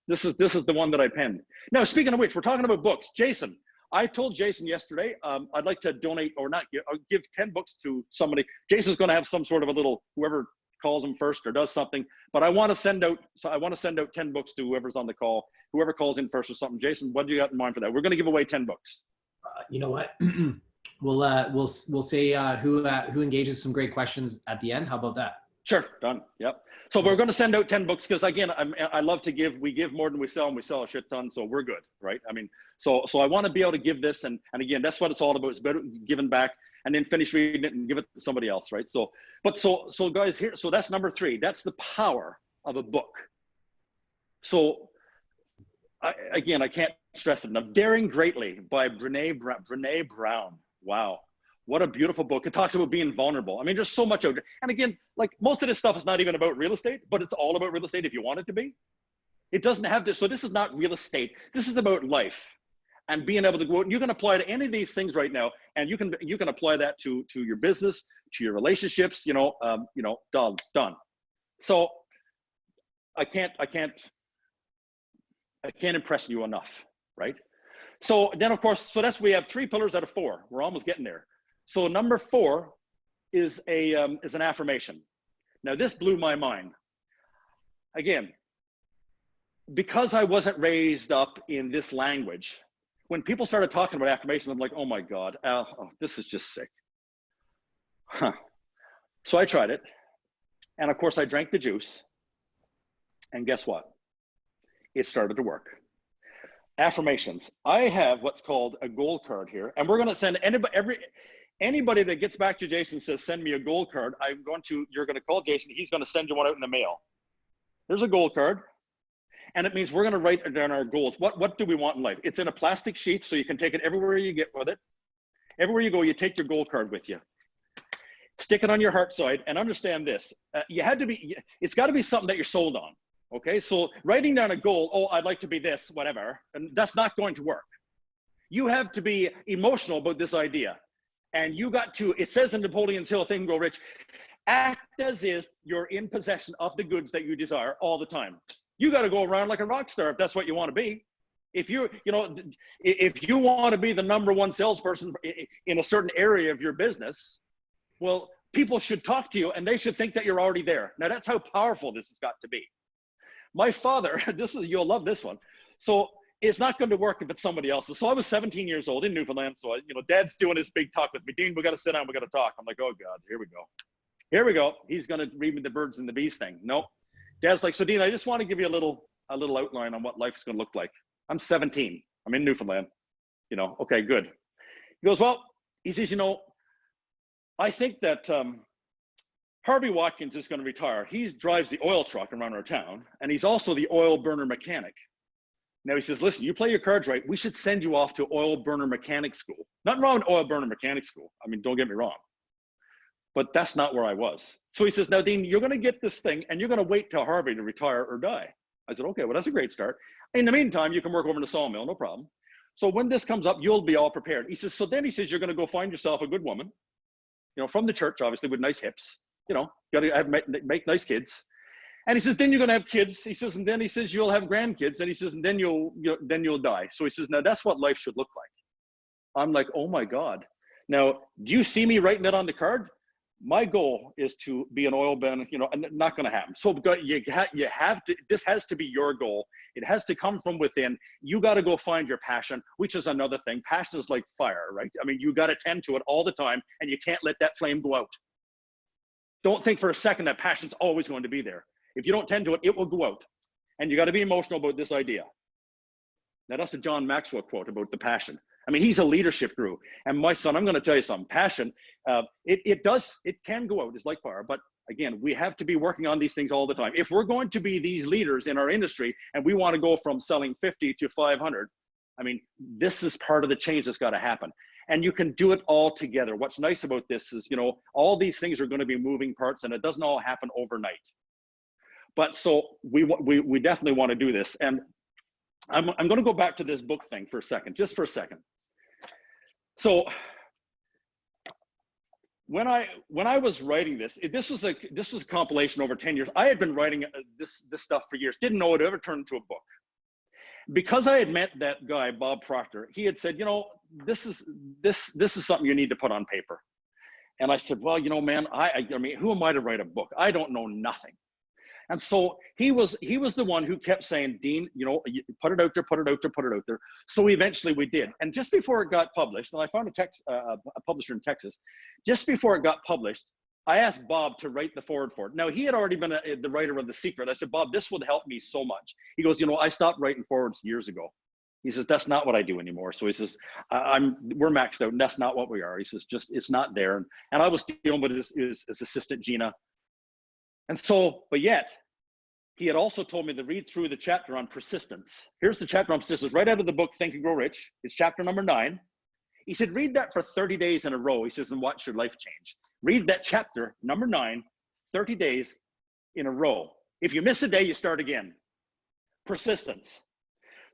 this is the one that I penned. Now, speaking of which, we're talking about books. Jason, I told Jason yesterday, I'd like to donate or not give 10 books to somebody. Jason's going to have some sort of a little, whoever calls him first or does something, but I want to send out 10 books to whoever's on the call, whoever calls in first or something. Jason, what do you got in mind for that? We're going to give away 10 books. You know what? we'll say who engages some great questions at the end. How about that? Sure, done. Yep. So we're going to send out 10 books because again, I love to give. We give more than we sell, and we sell a shit ton, so we're good, right? I mean, so I want to be able to give this, and again, that's what it's all about. It's about giving back, and then finish reading it and give it to somebody else, right? So guys, here, so that's number 3. That's the power of a book. So I can't stress it enough. Daring Greatly by Brene Brown. Wow. What a beautiful book. It talks about being vulnerable. I mean, there's so much out there. And again, like most of this stuff is not even about real estate, but it's all about real estate if you want it to be. It doesn't have to. So this is not real estate. This is about life and being able to go out. You can apply to any of these things right now, and you can apply that to your business, to your relationships. Done. So I can't impress you enough, right? So then, of course, so we have 3 pillars out of 4. We're almost getting there. So number 4 is an affirmation. Now this blew my mind. Again, because I wasn't raised up in this language, when people started talking about affirmations, I'm like, oh my God, this is just sick. Huh. So I tried it. And of course I drank the juice. And guess what? It started to work. Affirmations. I have what's called a goal card here, and we're going to send anybody that gets back to Jason says, send me a goal card. You're going to call Jason. He's going to send you one out in the mail. There's a goal card. And it means we're going to write down our goals. What do we want in life? It's in a plastic sheath, so you can take it everywhere you get with it. Everywhere you go, you take your goal card with you. Stick it on your heart side, and understand this. It's got to be something that you're sold on. Okay, so writing down a goal, oh, I'd like to be this, whatever, and that's not going to work. You have to be emotional about this idea. And you got to, it says in Napoleon's Hill, Think and Grow Rich, act as if you're in possession of the goods that you desire all the time. You got to go around like a rock star if that's what you want to be. If you want to be the #1 salesperson in a certain area of your business, well, people should talk to you and they should think that you're already there. Now that's how powerful this has got to be. My father, you'll love this one. So it's not going to work if it's somebody else's. So I was 17 years old in Newfoundland. So Dad's doing his big talk with me. Dean, we got to sit down. We got to talk. I'm like, oh God, here we go. Here we go. He's going to read me the birds and the bees thing. No. Dad's like, so Dean, I just want to give you a little outline on what life's going to look like. I'm 17. I'm in Newfoundland. Okay, good. He goes, well, he says, I think that Harvey Watkins is going to retire. He drives the oil truck around our town, and he's also the oil burner mechanic. Now he says, listen, you play your cards right. We should send you off to oil burner mechanic school. Nothing wrong with oil burner mechanic school. I mean, don't get me wrong. But that's not where I was. So he says, now, Dean, you're going to get this thing, and you're going to wait till Harvey to retire or die. I said, okay, well, that's a great start. In the meantime, you can work over in the sawmill, no problem. So when this comes up, you'll be all prepared. He says, so then he says, you're going to go find yourself a good woman, from the church, obviously, with nice hips. Got to make nice kids. And he says, then you're going to have kids. He says, and then he says, you'll have grandkids. And he says, and then you'll die. So he says, now that's what life should look like. I'm like, oh my God. Now, do you see me writing that on the card? My goal is to be an oil bin, and not going to happen. So you have to, this has to be your goal. It has to come from within. You got to go find your passion, which is another thing. Passion is like fire, right? I mean, you got to tend to it all the time, and you can't let that flame go out. Don't think for a second that passion's always going to be there. If you don't tend to it, it will go out. And you got to be emotional about this idea. Now that's a John Maxwell quote about the passion. I mean, he's a leadership guru. And my son, I'm going to tell you something. Passion, it can go out. It's like fire. But again, we have to be working on these things all the time. If we're going to be these leaders in our industry and we want to go from selling 50 to 500, I mean, this is part of the change that's got to happen. And you can do it all together. What's nice about this is, all these things are going to be moving parts, and it doesn't all happen overnight. But so we definitely want to do this. And I'm going to go back to this book thing for a second, just for a second. So when I was writing this, this was a compilation over 10 years. I had been writing this stuff for years. Didn't know it would ever turn into a book. Because I had met that guy, Bob Proctor, he had said, this is something you need to put on paper. And I said, well, man, I mean, who am I to write a book? I don't know nothing. And so he was the one who kept saying, Dean, put it out there, put it out there, put it out there. So eventually we did. And just before it got published, and I found a publisher in Texas, just before it got published, I asked Bob to write the forward for it. Now, he had already been the writer of The Secret. I said, Bob, this would help me so much. He goes, I stopped writing forwards years ago. He says, that's not what I do anymore. So he says, we're maxed out, and that's not what we are. He says, it's not there. And I was dealing with his assistant, Gina. And so, but yet, he had also told me to read through the chapter on persistence. Here's the chapter on persistence, right out of the book, Think and Grow Rich. It's chapter number 9. He said, read that for 30 days in a row. He says, and watch your life change. Read that chapter, number 9, 30 days in a row. If you miss a day, you start again. Persistence.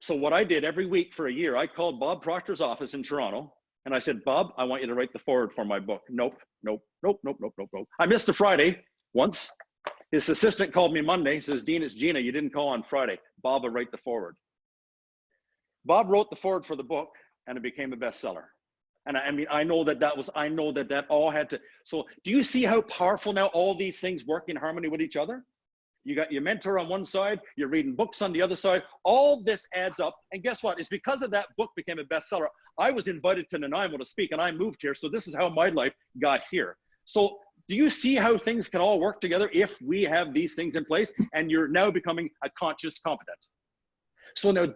So what I did every week for a year, I called Bob Proctor's office in Toronto, and I said, Bob, I want you to write the forward for my book. Nope. I missed a Friday once. His assistant called me Monday. He says, Dean, it's Gina. You didn't call on Friday. Bob will write the forward. Bob wrote the forward for the book, and it became a bestseller. And I know that all had to. So do you see how powerful now all these things work in harmony with each other? You got your mentor on one side, you're reading books on the other side. All this adds up. And guess what? It's because of that book became a bestseller. I was invited to Nanaimo to speak, and I moved here. So this is how my life got here. So do you see how things can all work together if we have these things in place, and you're now becoming a conscious competent? So now,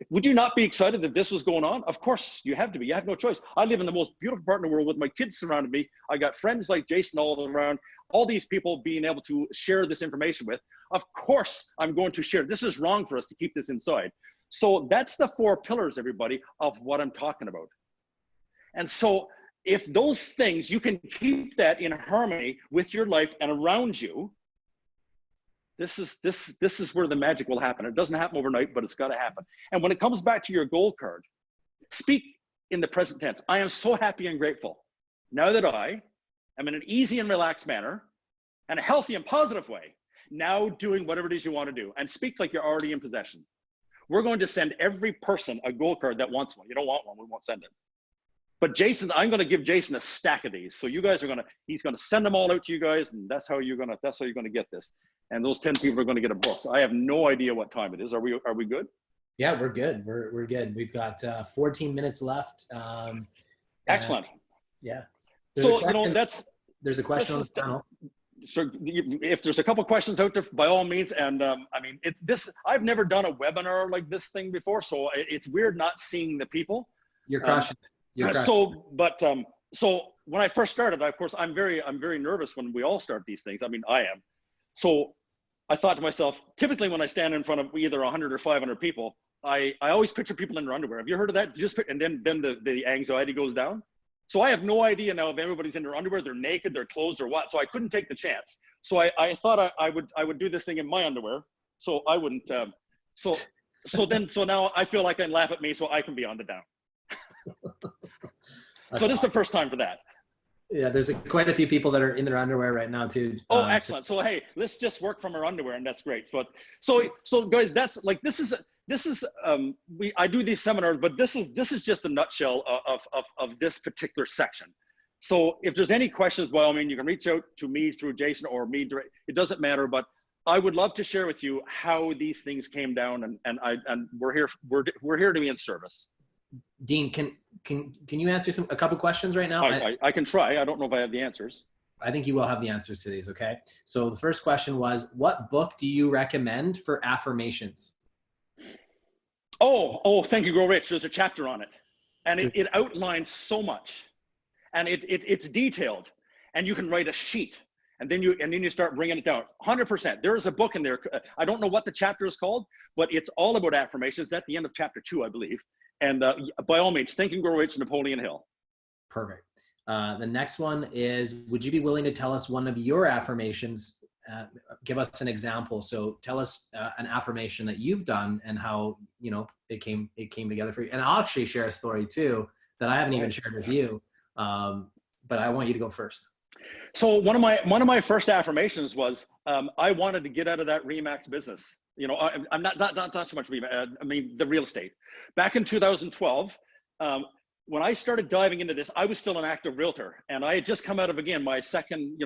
would you not be excited that this was going on? Of course, you have to be. You have no choice. I live in the most beautiful part in the world with my kids surrounding me. I got friends like Jason all around, all these people being able to share this information with. Of course, I'm going to share. This is wrong for us to keep this inside. So that's the 4 pillars, everybody, of what I'm talking about. And so if those things, you can keep that in harmony with your life and around you, this is where the magic will happen. It doesn't happen overnight, but it's got to happen. And when it comes back to your goal card, speak in the present tense. I am so happy and grateful now that I am in an easy and relaxed manner and a healthy and positive way, now doing whatever it is you want to do, and speak like you're already in possession. We're going to send every person a goal card that wants one. You don't want one, we won't send it. But Jason, I'm going to give Jason a stack of these. So you guys are he's going to send them all out to you guys, and that's how you're going to get this. And those 10 people are going to get a book. I have no idea what time it is. Are we good? Yeah, we're good. We're good. We've got 14 minutes left. Excellent. Yeah. There's a question on the panel. So if there's a couple questions out there, by all means. And I've never done a webinar like this thing before, so it's weird not seeing the people. You're crushing it. So when I first started, of course, I'm very nervous when we all start these things. I am. So I thought to myself, typically when I stand in front of either 100 or 500 people, I always picture people in their underwear. Have you heard of that? And then the anxiety goes down. So I have no idea now if everybody's in their underwear, they're naked, they're clothes, or what. So I couldn't take the chance. So I thought I would do this thing in my underwear. So I wouldn't. So now I feel like I can laugh at me, so I can be on the down. So this is the first time for that. Yeah, there's quite a few people that are in their underwear right now too. Oh, excellent. So hey, let's just work from our underwear, and that's great. But so guys, that's like I do these seminars, but this is just a nutshell of this particular section. So if there's any questions, by all means, you can reach out to me through Jason or me direct. It doesn't matter, but I would love to share with you how these things came down, and we're here to be in service. Dean, can you answer a couple questions right now? I can try. I don't know if I have the answers. I think you will have the answers to these, okay? So the first question was, what book do you recommend for affirmations? Oh, Think and Grow Rich. There's a chapter on it. And it outlines so much. And it's detailed. And you can write a sheet. And then you start bringing it down. 100%. There is a book in there. I don't know what the chapter is called, but it's all about affirmations. It's at the end of chapter 2, I believe. And by all means, Think and Grow Rich, Napoleon Hill. Perfect. The next one is, would you be willing to tell us one of your affirmations? Give us an example. So tell us an affirmation that you've done and how, it came together for you. And I'll actually share a story too that I haven't even shared with you. But I want you to go first. So one of my first affirmations was, I wanted to get out of that RE/MAX business. I'm not so much the real estate. Back in 2012, when I started diving into this, I was still an active realtor, and I had just come out of, again, my second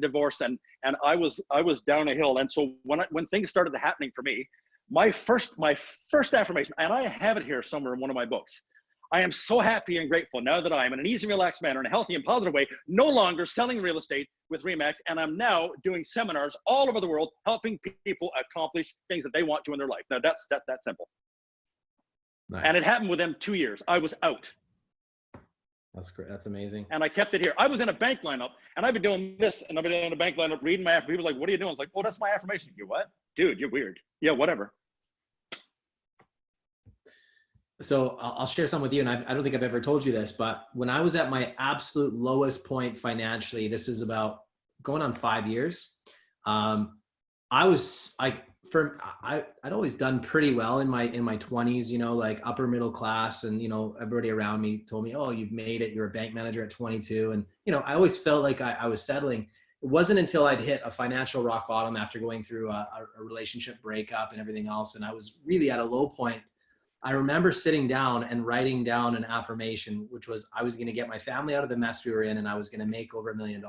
divorce, and I was down a hill. And so when things started happening for me, my first affirmation, and I have it here somewhere in one of my books, I am so happy and grateful now that I am in an easy, relaxed manner, in a healthy and positive way, no longer selling real estate with Remax, and I'm now doing seminars all over the world, helping people accomplish things that they want to in their life. Now that's that simple. Nice. And it happened within 2 years. I was out. That's great. That's amazing. And I kept it here. I was in a bank lineup, and I've been doing this, and I've been in a bank lineup reading my affirmation. People are like, what are you doing? I was like, oh, that's my affirmation. You what? Dude, you're weird. Yeah, whatever. So I'll share some with you, and I don't think I've ever told you this, but when I was at my absolute lowest point financially, this is about going on 5 years. I was like, I'd always done pretty well in my 20s, you know, like upper middle class, and, you know, everybody around me told me, oh, you've made it. You're a bank manager at 22. And, you know, I always felt like I was settling. It wasn't until I'd hit a financial rock bottom after going through a relationship breakup and everything else. And I was really at a low point. I remember sitting down and writing down an affirmation, which was I was going to get my family out of the mess we were in, and I was going to make over $1 million.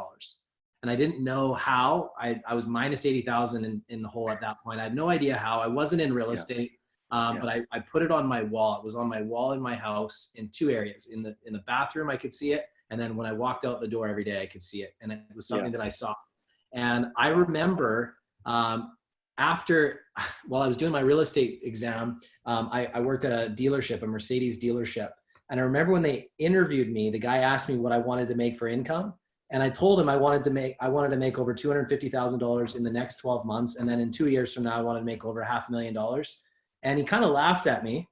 And I didn't know how. I was minus 80,000 in the hole at that point. I had no idea how. I wasn't in real estate, but I put it on my wall. It was on my wall in my house in 2 areas. In the bathroom, I could see it. And then when I walked out the door every day, I could see it. And it was something that I saw. And I remember while I was doing my real estate exam, I worked at a dealership, a Mercedes dealership. And I remember when they interviewed me, the guy asked me what I wanted to make for income. And I told him I wanted to make over $250,000 in the next 12 months. And then in 2 years from now, I wanted to make over $500,000. And he kind of laughed at me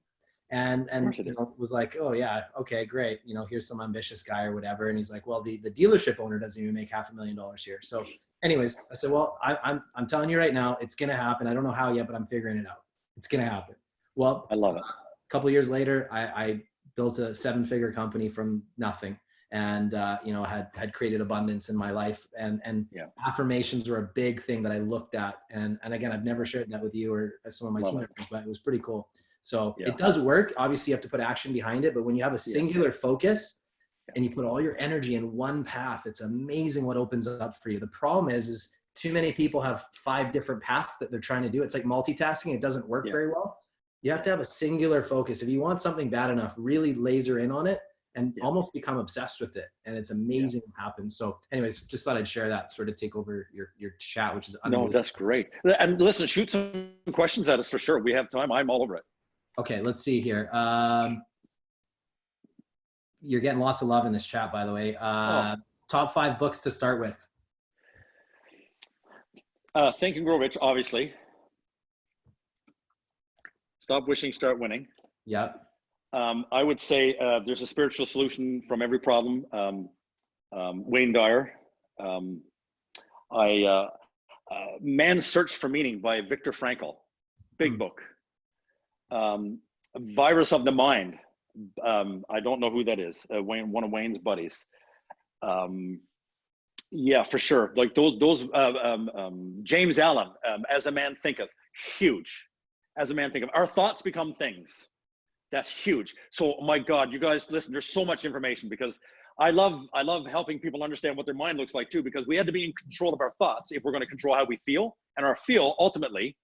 and you know, was like, oh yeah, okay, great. You know, here's some ambitious guy or whatever. And he's like, well, the dealership owner doesn't even make $500,000 here. So anyways, I said, well, I'm telling you right now, it's going to happen. I don't know how yet, but I'm figuring it out. It's going to happen. Well, I love it. A couple of years later, I built a 7-figure company from nothing. And, you know, had created abundance in my life, and affirmations were a big thing that I looked at. And again, I've never shared that with you or some of my team members, but it was pretty cool. So it does work. Obviously you have to put action behind it, but when you have a singular focus and you put all your energy in one path, it's amazing what opens up for you. The problem is too many people have 5 different paths that they're trying to do. It's like multitasking. It doesn't work very well. You have to have a singular focus. If you want something bad enough, really laser in on it and almost become obsessed with it. And it's amazing what happens. So anyways, just thought I'd share that, sort of take over your chat, which is unbelievable. No, that's great. And listen, shoot some questions at us for sure. We have time. I'm all over it. Okay, let's see here. You're getting lots of love in this chat, by the way. Top 5 books to start with. Think and Grow Rich, obviously. Stop Wishing, Start Winning. Yep. I would say there's a spiritual solution from every problem. Wayne Dyer. Man's Search for Meaning by Viktor Frankl. Big book. Virus of the Mind. I don't know who that is. One of Wayne's buddies. Yeah, for sure. Like those James Allen, As a Man Thinketh, huge. As a Man Thinketh. Our thoughts become things. That's huge. So, my God, you guys, listen, there's so much information, because I love helping people understand what their mind looks like too, because we had to be in control of our thoughts if we're going to control how we feel. And our feel ultimately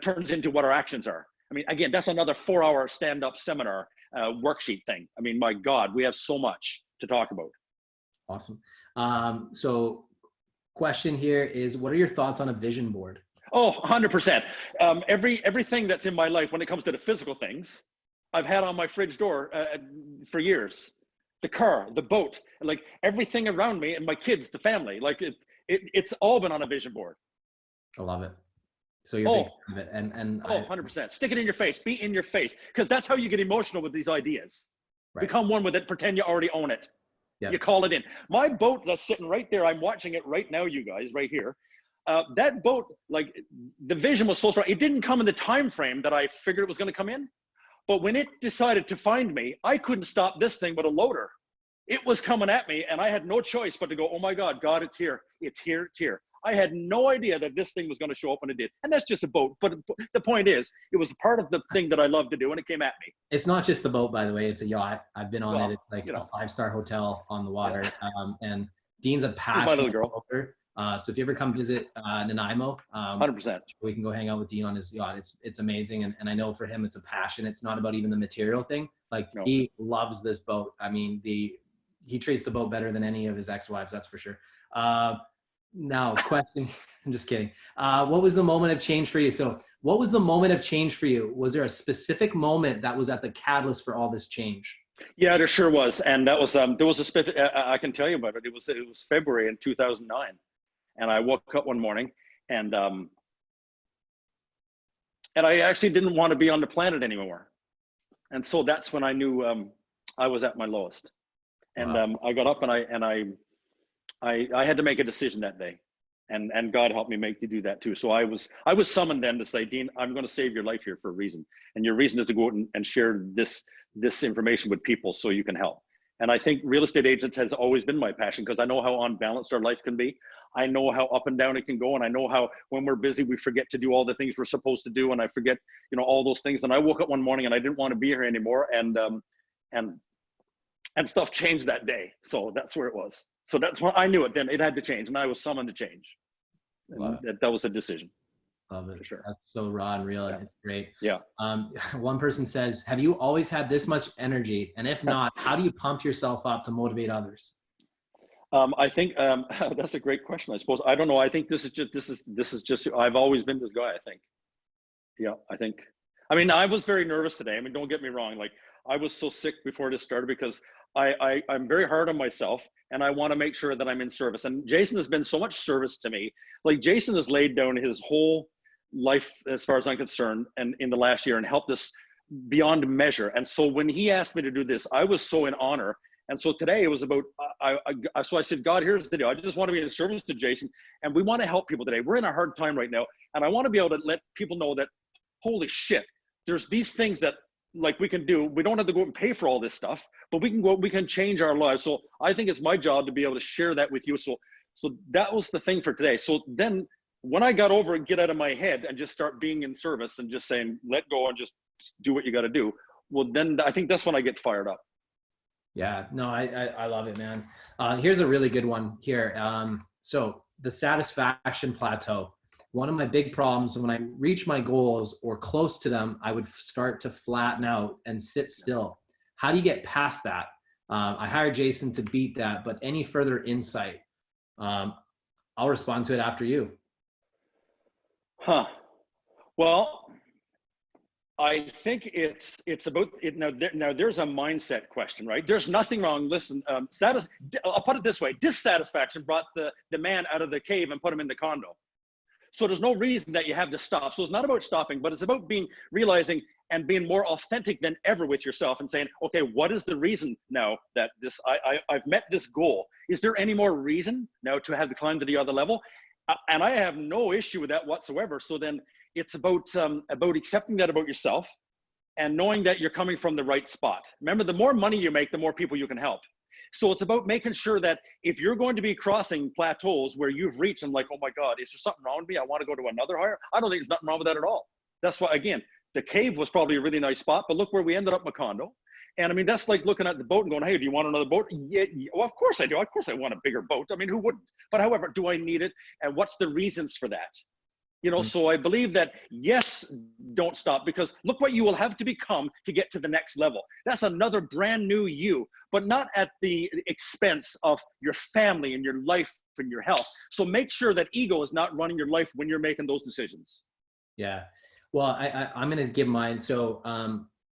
turns into what our actions are. I mean, again, that's another 4-hour stand-up seminar worksheet thing. I mean, my God, we have so much to talk about. Awesome. So question here is, what are your thoughts on a vision board? Oh, 100%. Everything that's in my life when it comes to the physical things, I've had on my fridge door for years. The car, the boat, like everything around me, and my kids, the family, like it's all been on a vision board. I love it. So you're big fan of it. And 100%. Stick it in your face. Be in your face, because that's how you get emotional with these ideas. Right. Become one with it. Pretend you already own it. Yep. You call it in. My boat that's sitting right there, I'm watching it right now, you guys, right here. That boat, like the vision was so strong. It didn't come in the time frame that I figured it was going to come in. But when it decided to find me, I couldn't stop this thing with a loader. It was coming at me, and I had no choice but to go, oh my God, God, it's here. It's here. It's here. I had no idea that this thing was going to show up when it did. And that's just a boat. But the point is, it was part of the thing that I love to do, and it came at me. It's not just the boat, by the way. It's a yacht. I've been on it. It's like a 5-star hotel on the water. And Dean's a passionate boater. So if you ever come visit Nanaimo, 100%. we can go hang out with Dean on his yacht. It's amazing. And I know for him, it's a passion. It's not about even the material thing. Like No. he loves this boat. I mean, he treats the boat better than any of his ex-wives, that's for sure. Now question, I'm just kidding. What was the moment of change for you? So what was the moment of change for you? Was there a specific moment that was at the catalyst for all this change? Yeah, there sure was. And that was, there was I can tell you about it. It was February in 2009. And I woke up one morning and I actually didn't want to be on the planet anymore. And so that's when I knew I was at my lowest. And Wow. I got up and I had to make a decision that day. And God helped me do that too. So I was summoned then to say, Dean, I'm going to save your life here for a reason. And your reason is to go out and share this information with people so you can help. And I think real estate agents has always been my passion because I know how unbalanced our life can be. I know how up and down it can go. And I know how when we're busy, we forget to do all the things we're supposed to do. And I forget, all those things. And I woke up one morning and I didn't want to be here anymore. And stuff changed that day. So that's where it was. So that's when I knew it then. It had to change. And I was summoned to change. And that was a decision. Love it. For sure. That's so raw and real. Yeah. It's great. Yeah. One person says, have you always had this much energy? And if not, how do you pump yourself up to motivate others? I think that's a great question. I suppose I don't know. I think this is just. I've always been this guy. I think. Yeah, I think. I mean, I was very nervous today. I mean, don't get me wrong. Like I was so sick before this started because I'm very hard on myself, and I want to make sure that I'm in service. And Jason has been so much service to me. Like Jason has laid down his whole life, as far as I'm concerned, and in the last year, and helped us beyond measure. And so when he asked me to do this, I was so in honor. And so today it was about, so I said, God, here's the deal. I just want to be in service to Jason. And we want to help people today. We're in a hard time right now. And I want to be able to let people know that, holy shit, there's these things that like we can do. We don't have to go and pay for all this stuff, but we can go, we can change our lives. So I think it's my job to be able to share that with you. So that was the thing for today. So then when I got over and get out of my head and just start being in service and just saying, let go and just do what you got to do. Well, then I think that's when I get fired up. Yeah, no, I love it, man. Here's a really good one here. So the satisfaction plateau. One of my big problems when I reach my goals or close to them, I would start to flatten out and sit still. How do you get past that? I hired Jason to beat that, but any further insight? I'll respond to it after you. Well, I think it's about it now. There's a mindset question, right? There's nothing wrong. Listen, I'll put it this way: dissatisfaction brought the man out of the cave and put him in the condo. So there's no reason that you have to stop. So it's not about stopping, but it's about realizing and being more authentic than ever with yourself and saying, okay, what is the reason now that I've met this goal? Is there any more reason now to have to climb to the other level? And I have no issue with that whatsoever. So then it's about accepting that about yourself and knowing that you're coming from the right spot. Remember, the more money you make, the more people you can help. So it's about making sure that if you're going to be crossing plateaus where you've reached and like, oh my God, is there something wrong with me? I want to go to another higher. I don't think there's nothing wrong with that at all. That's why, again, the cave was probably a really nice spot, but look where we ended up, Macondo. And I mean, that's like looking at the boat and going, hey, do you want another boat? Yeah, well, of course I do. Of course I want a bigger boat. I mean, who wouldn't? But however, do I need it? And what's the reasons for that? So I believe that, yes, don't stop, because look what you will have to become to get to the next level. That's another brand new you, but not at the expense of your family and your life and your health. So make sure that ego is not running your life when you're making those decisions. Yeah. Well, I'm going to give mine. So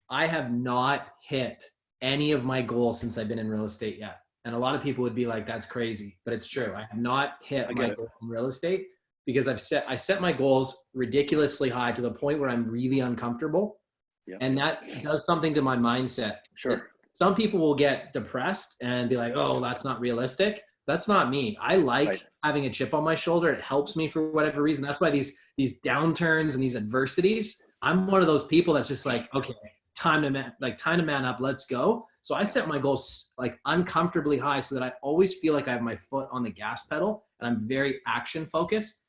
I have not hit any of my goals since I've been in real estate yet. And a lot of people would be like, that's crazy, but it's true. I have not hit my goals in real estate because I set my goals ridiculously high to the point where I'm really uncomfortable. Yeah. And that does something to my mindset. Sure. Some people will get depressed and be like, oh, that's not realistic. That's not me. I like having a chip on my shoulder. It helps me for whatever reason. That's why these downturns and these adversities, I'm one of those people that's just like, okay, time to man up. Let's go. So I set my goals like uncomfortably high so that I always feel like I have my foot on the gas pedal and I'm very action focused.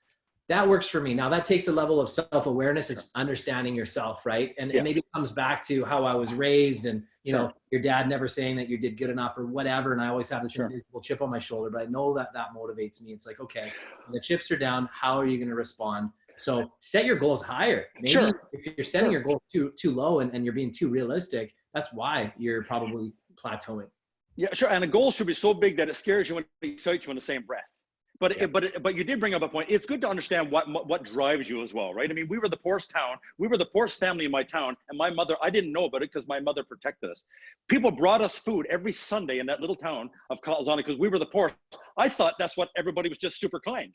That works for me. Now that takes a level of self-awareness. It's understanding yourself, right? And it maybe comes back to how I was raised, and you know, your dad never saying that you did good enough or whatever. And I always have this invisible chip on my shoulder, but I know that that motivates me. It's like, okay, when the chips are down, how are you going to respond? So set your goals higher. Maybe if you're setting your goals too low and you're being too realistic, that's why you're probably plateauing. Yeah, sure. And a goal should be so big that it scares you and excites you in the same breath. But you did bring up a point. It's good to understand what drives you as well, right? I mean, we were the poorest town. We were the poorest family in my town. And my mother, I didn't know about it because my mother protected us. People brought us food every Sunday in that little town of Kalazani because we were the poorest. I thought that's what everybody was just super kind.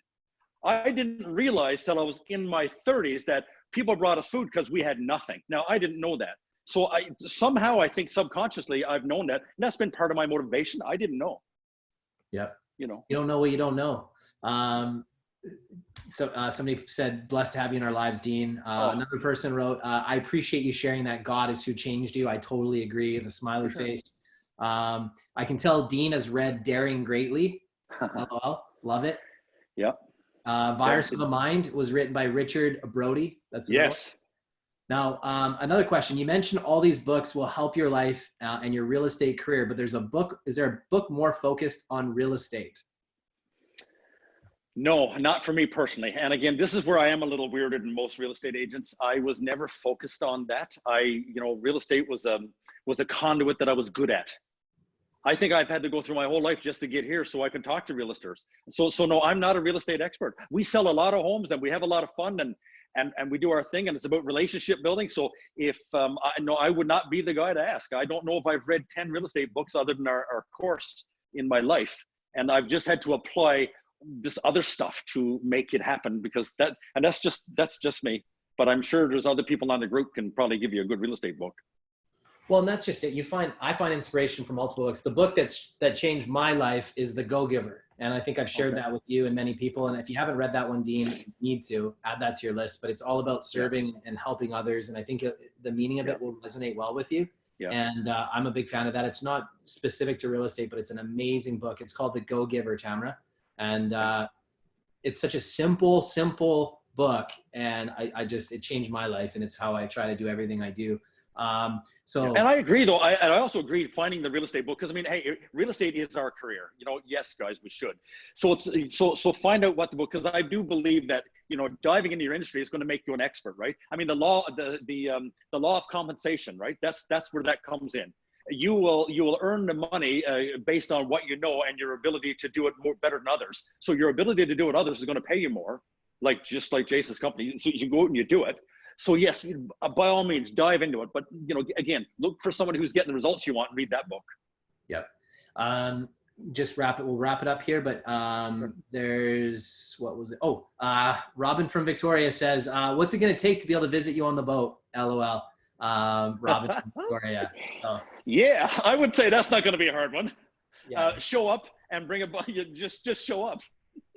I didn't realize till I was in my 30s that people brought us food because we had nothing. Now, I didn't know that. So I think subconsciously I've known that. And that's been part of my motivation. I didn't know. Yeah. You know. You don't know what you don't know. Somebody said, blessed to have you in our lives, Dean. Another person wrote, I appreciate you sharing that God is who changed you. I totally agree. The smiley face. I can tell Dean has read Daring Greatly. LOL. Love it. Yeah. Virus of the Mind was written by Richard Brody. That's yes. Now, another question. You mentioned all these books will help your life and your real estate career, but there's a book. Is there a book more focused on real estate? No, not for me personally. And again, this is where I am a little weirder than most real estate agents. I was never focused on that. Real estate was a conduit that I was good at. I think I've had to go through my whole life just to get here so I can talk to realtors. So no, I'm not a real estate expert. We sell a lot of homes and we have a lot of fun and we do our thing, and it's about relationship building. So if I would not be the guy to ask. I don't know if I've read 10 real estate books other than our course in my life. And I've just had to apply this other stuff to make it happen because that's just me. But I'm sure there's other people on the group can probably give you a good real estate book. Well, and that's just it. I find inspiration from multiple books. The book that changed my life is The Go-Giver. And I think I've shared that with you and many people. And if you haven't read that one, Dean, you need to add that to your list. But it's all about serving and helping others. And I think the meaning of it will resonate well with you. Yeah. And I'm a big fan of that. It's not specific to real estate, but it's an amazing book. It's called The Go-Giver, Tamara. And it's such a simple book. And it changed my life. And it's how I try to do everything I do. And I agree though. I also agree finding the real estate book, because I mean, hey, real estate is our career, yes, guys, we should. So find out what the book, because I do believe that, diving into your industry is going to make you an expert, right? I mean, the law of compensation, right? That's where that comes in. You will earn the money based on what you know and your ability to do it better than others. So your ability to do it others is going to pay you more, just like Jason's company. So you go out and you do it. So yes, by all means, dive into it. But, again, look for someone who's getting the results you want and read that book. Yep. We'll wrap it up here. But there's, what was it? Oh, Robin from Victoria says, what's it going to take to be able to visit you on the boat? LOL. Robin from Victoria. So. Yeah, I would say that's not going to be a hard one. Yeah. Show up and bring just show up.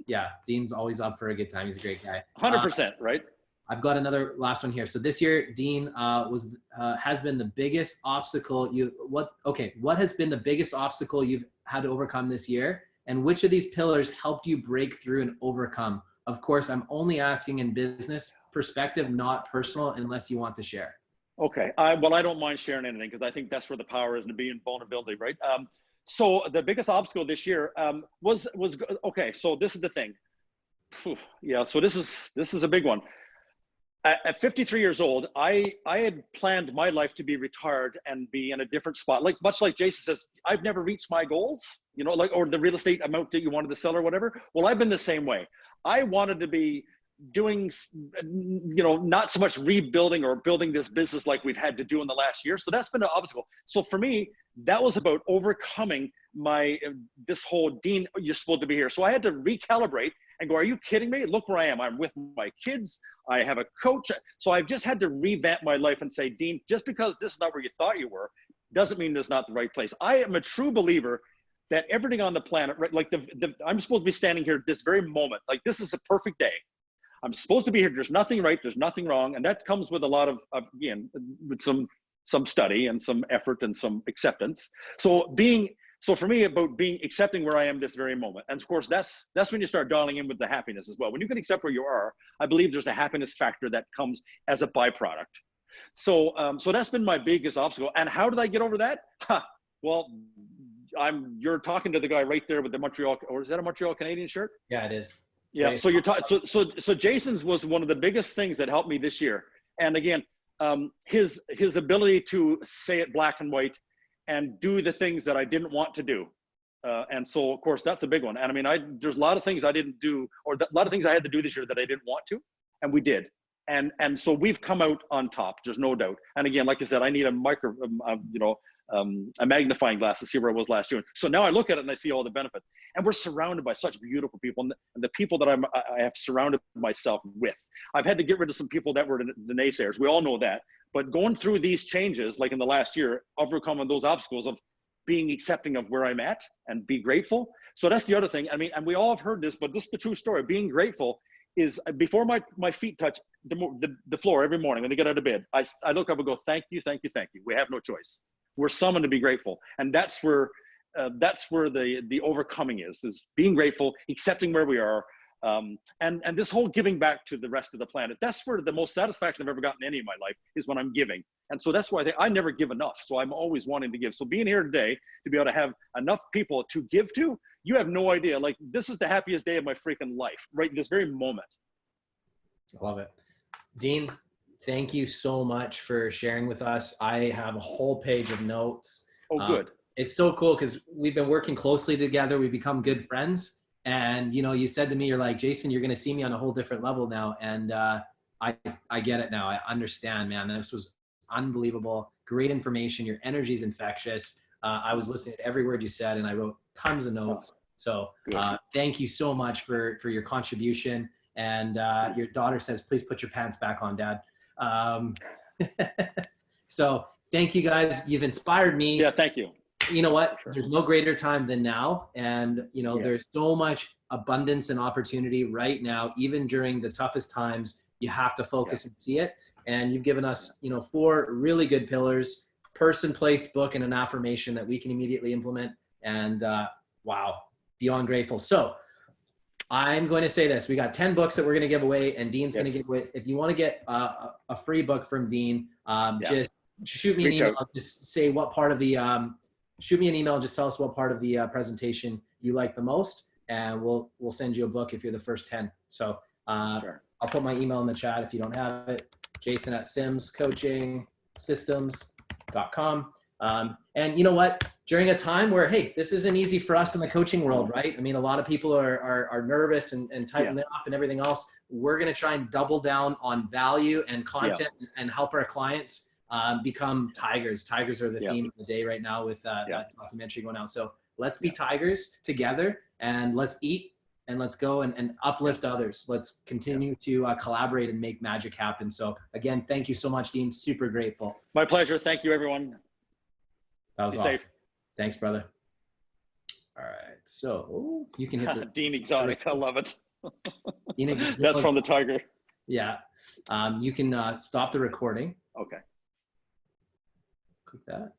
Yeah, Dean's always up for a good time. He's a great guy. 100%, right? I've got another last one here. So this year, Dean, has been the biggest obstacle what has been the biggest obstacle you've had to overcome this year? And which of these pillars helped you break through and overcome? Of course, I'm only asking in business perspective, not personal, unless you want to share. Okay. I don't mind sharing anything, because I think that's where the power is, to be in vulnerability, right? So the biggest obstacle this year was okay. So this is the thing. Yeah. So this is a big one. At 53 years old, I had planned my life to be retired and be in a different spot. Much like Jason says, I've never reached my goals, or the real estate amount that you wanted to sell or whatever. Well, I've been the same way. I wanted to be doing, not so much rebuilding or building this business like we've had to do in the last year. So that's been an obstacle. So for me, that was about overcoming this whole, Dean, you're supposed to be here. So I had to recalibrate and go, are you kidding me? Look where I am. I'm with my kids. I have a coach. So I've just had to revamp my life and say, Dean, just because this is not where you thought you were, doesn't mean it's not the right place. I am a true believer that everything on the planet, right, like I'm supposed to be standing here this very moment. Like, this is a perfect day. I'm supposed to be here. There's nothing right. There's nothing wrong. And that comes with a lot of again, with some study and some effort and some acceptance. So being So for me, about being accepting where I am this very moment, and of course that's when you start dialing in with the happiness as well. When you can accept where you are, I believe there's a happiness factor that comes as a byproduct. So so that's been my biggest obstacle. And how did I get over that? Well, you're talking to the guy right there with the Montreal, or is that a Montreal Canadian shirt? Yeah, it is. Yeah. So you're talking. So Jason's was one of the biggest things that helped me this year. And again, his ability to say it black and white and do the things that I didn't want to do. And so of course that's a big one. And I mean, there's a lot of things I didn't do, or a lot of things I had to do this year that I didn't want to, and we did. And so we've come out on top. There's no doubt. And again, like I said, I need a magnifying glass to see where I was last June. So now I look at it and I see all the benefits. And we're surrounded by such beautiful people, and the people that I have surrounded myself with. I've had to get rid of some people that were the naysayers. We all know that. But going through these changes, like in the last year, overcoming those obstacles of being accepting of where I'm at and be grateful. So that's the other thing. I mean, and we all have heard this, but this is the true story. Being grateful is before my feet touch the floor every morning when they get out of bed, I look up and go, thank you, thank you, thank you. We have no choice. We're summoned to be grateful. And that's where the overcoming is being grateful, accepting where we are. And this whole giving back to the rest of the planet, that's where the most satisfaction I've ever gotten in any of my life is when I'm giving. And so that's why I think I never give enough. So I'm always wanting to give. So being here today to be able to have enough people to give to, you have no idea. Like, this is the happiest day of my freaking life, right this very moment. I love it. Dean, thank you so much for sharing with us. I have a whole page of notes. Oh, good. It's so cool because we've been working closely together. We've become good friends. And, you know, you said to me, you're like, Jason, you're going to see me on a whole different level now. And I get it now. I understand, man. This was unbelievable. Great information. Your energy is infectious. I was listening to every word you said, and I wrote tons of notes. So thank you so much for your contribution. And your daughter says, please put your pants back on, Dad. So thank you, guys. You've inspired me. Yeah, thank you. You know what? Sure. There's no greater time than now. And, you know, there's so much abundance and opportunity right now. Even during the toughest times, you have to focus and see it. And you've given us, you know, 4 really good pillars: person, place, book, and an affirmation that we can immediately implement. And wow, beyond grateful. So I'm going to say this. We got 10 books that we're going to give away, and Dean's going to give away. If you want to get a free book from Dean, just shoot me an email. Just say what part of the, shoot me an email. Just tell us what part of the presentation you like the most, and we'll send you a book if you're the first 10. So I'll put my email in the chat if you don't have it. Jason@simscoachingsystems.com. And you know what? During a time where, hey, this isn't easy for us in the coaching world, right? I mean, a lot of people are nervous and tightening up and everything else. We're going to try and double down on value and content and help our clients become tigers. Tigers are the theme of the day right now with that documentary going out. So let's be tigers together, and let's eat, and let's go and uplift others. Let's continue to collaborate and make magic happen. So again, thank you so much, Dean. Super grateful. My pleasure. Thank you, everyone. That was awesome. Safe. Thanks, brother. All right. So you can hit the Dean Exotic. I love it. Dean, that's from the Tiger. Yeah. You can stop the recording. Okay. Click that.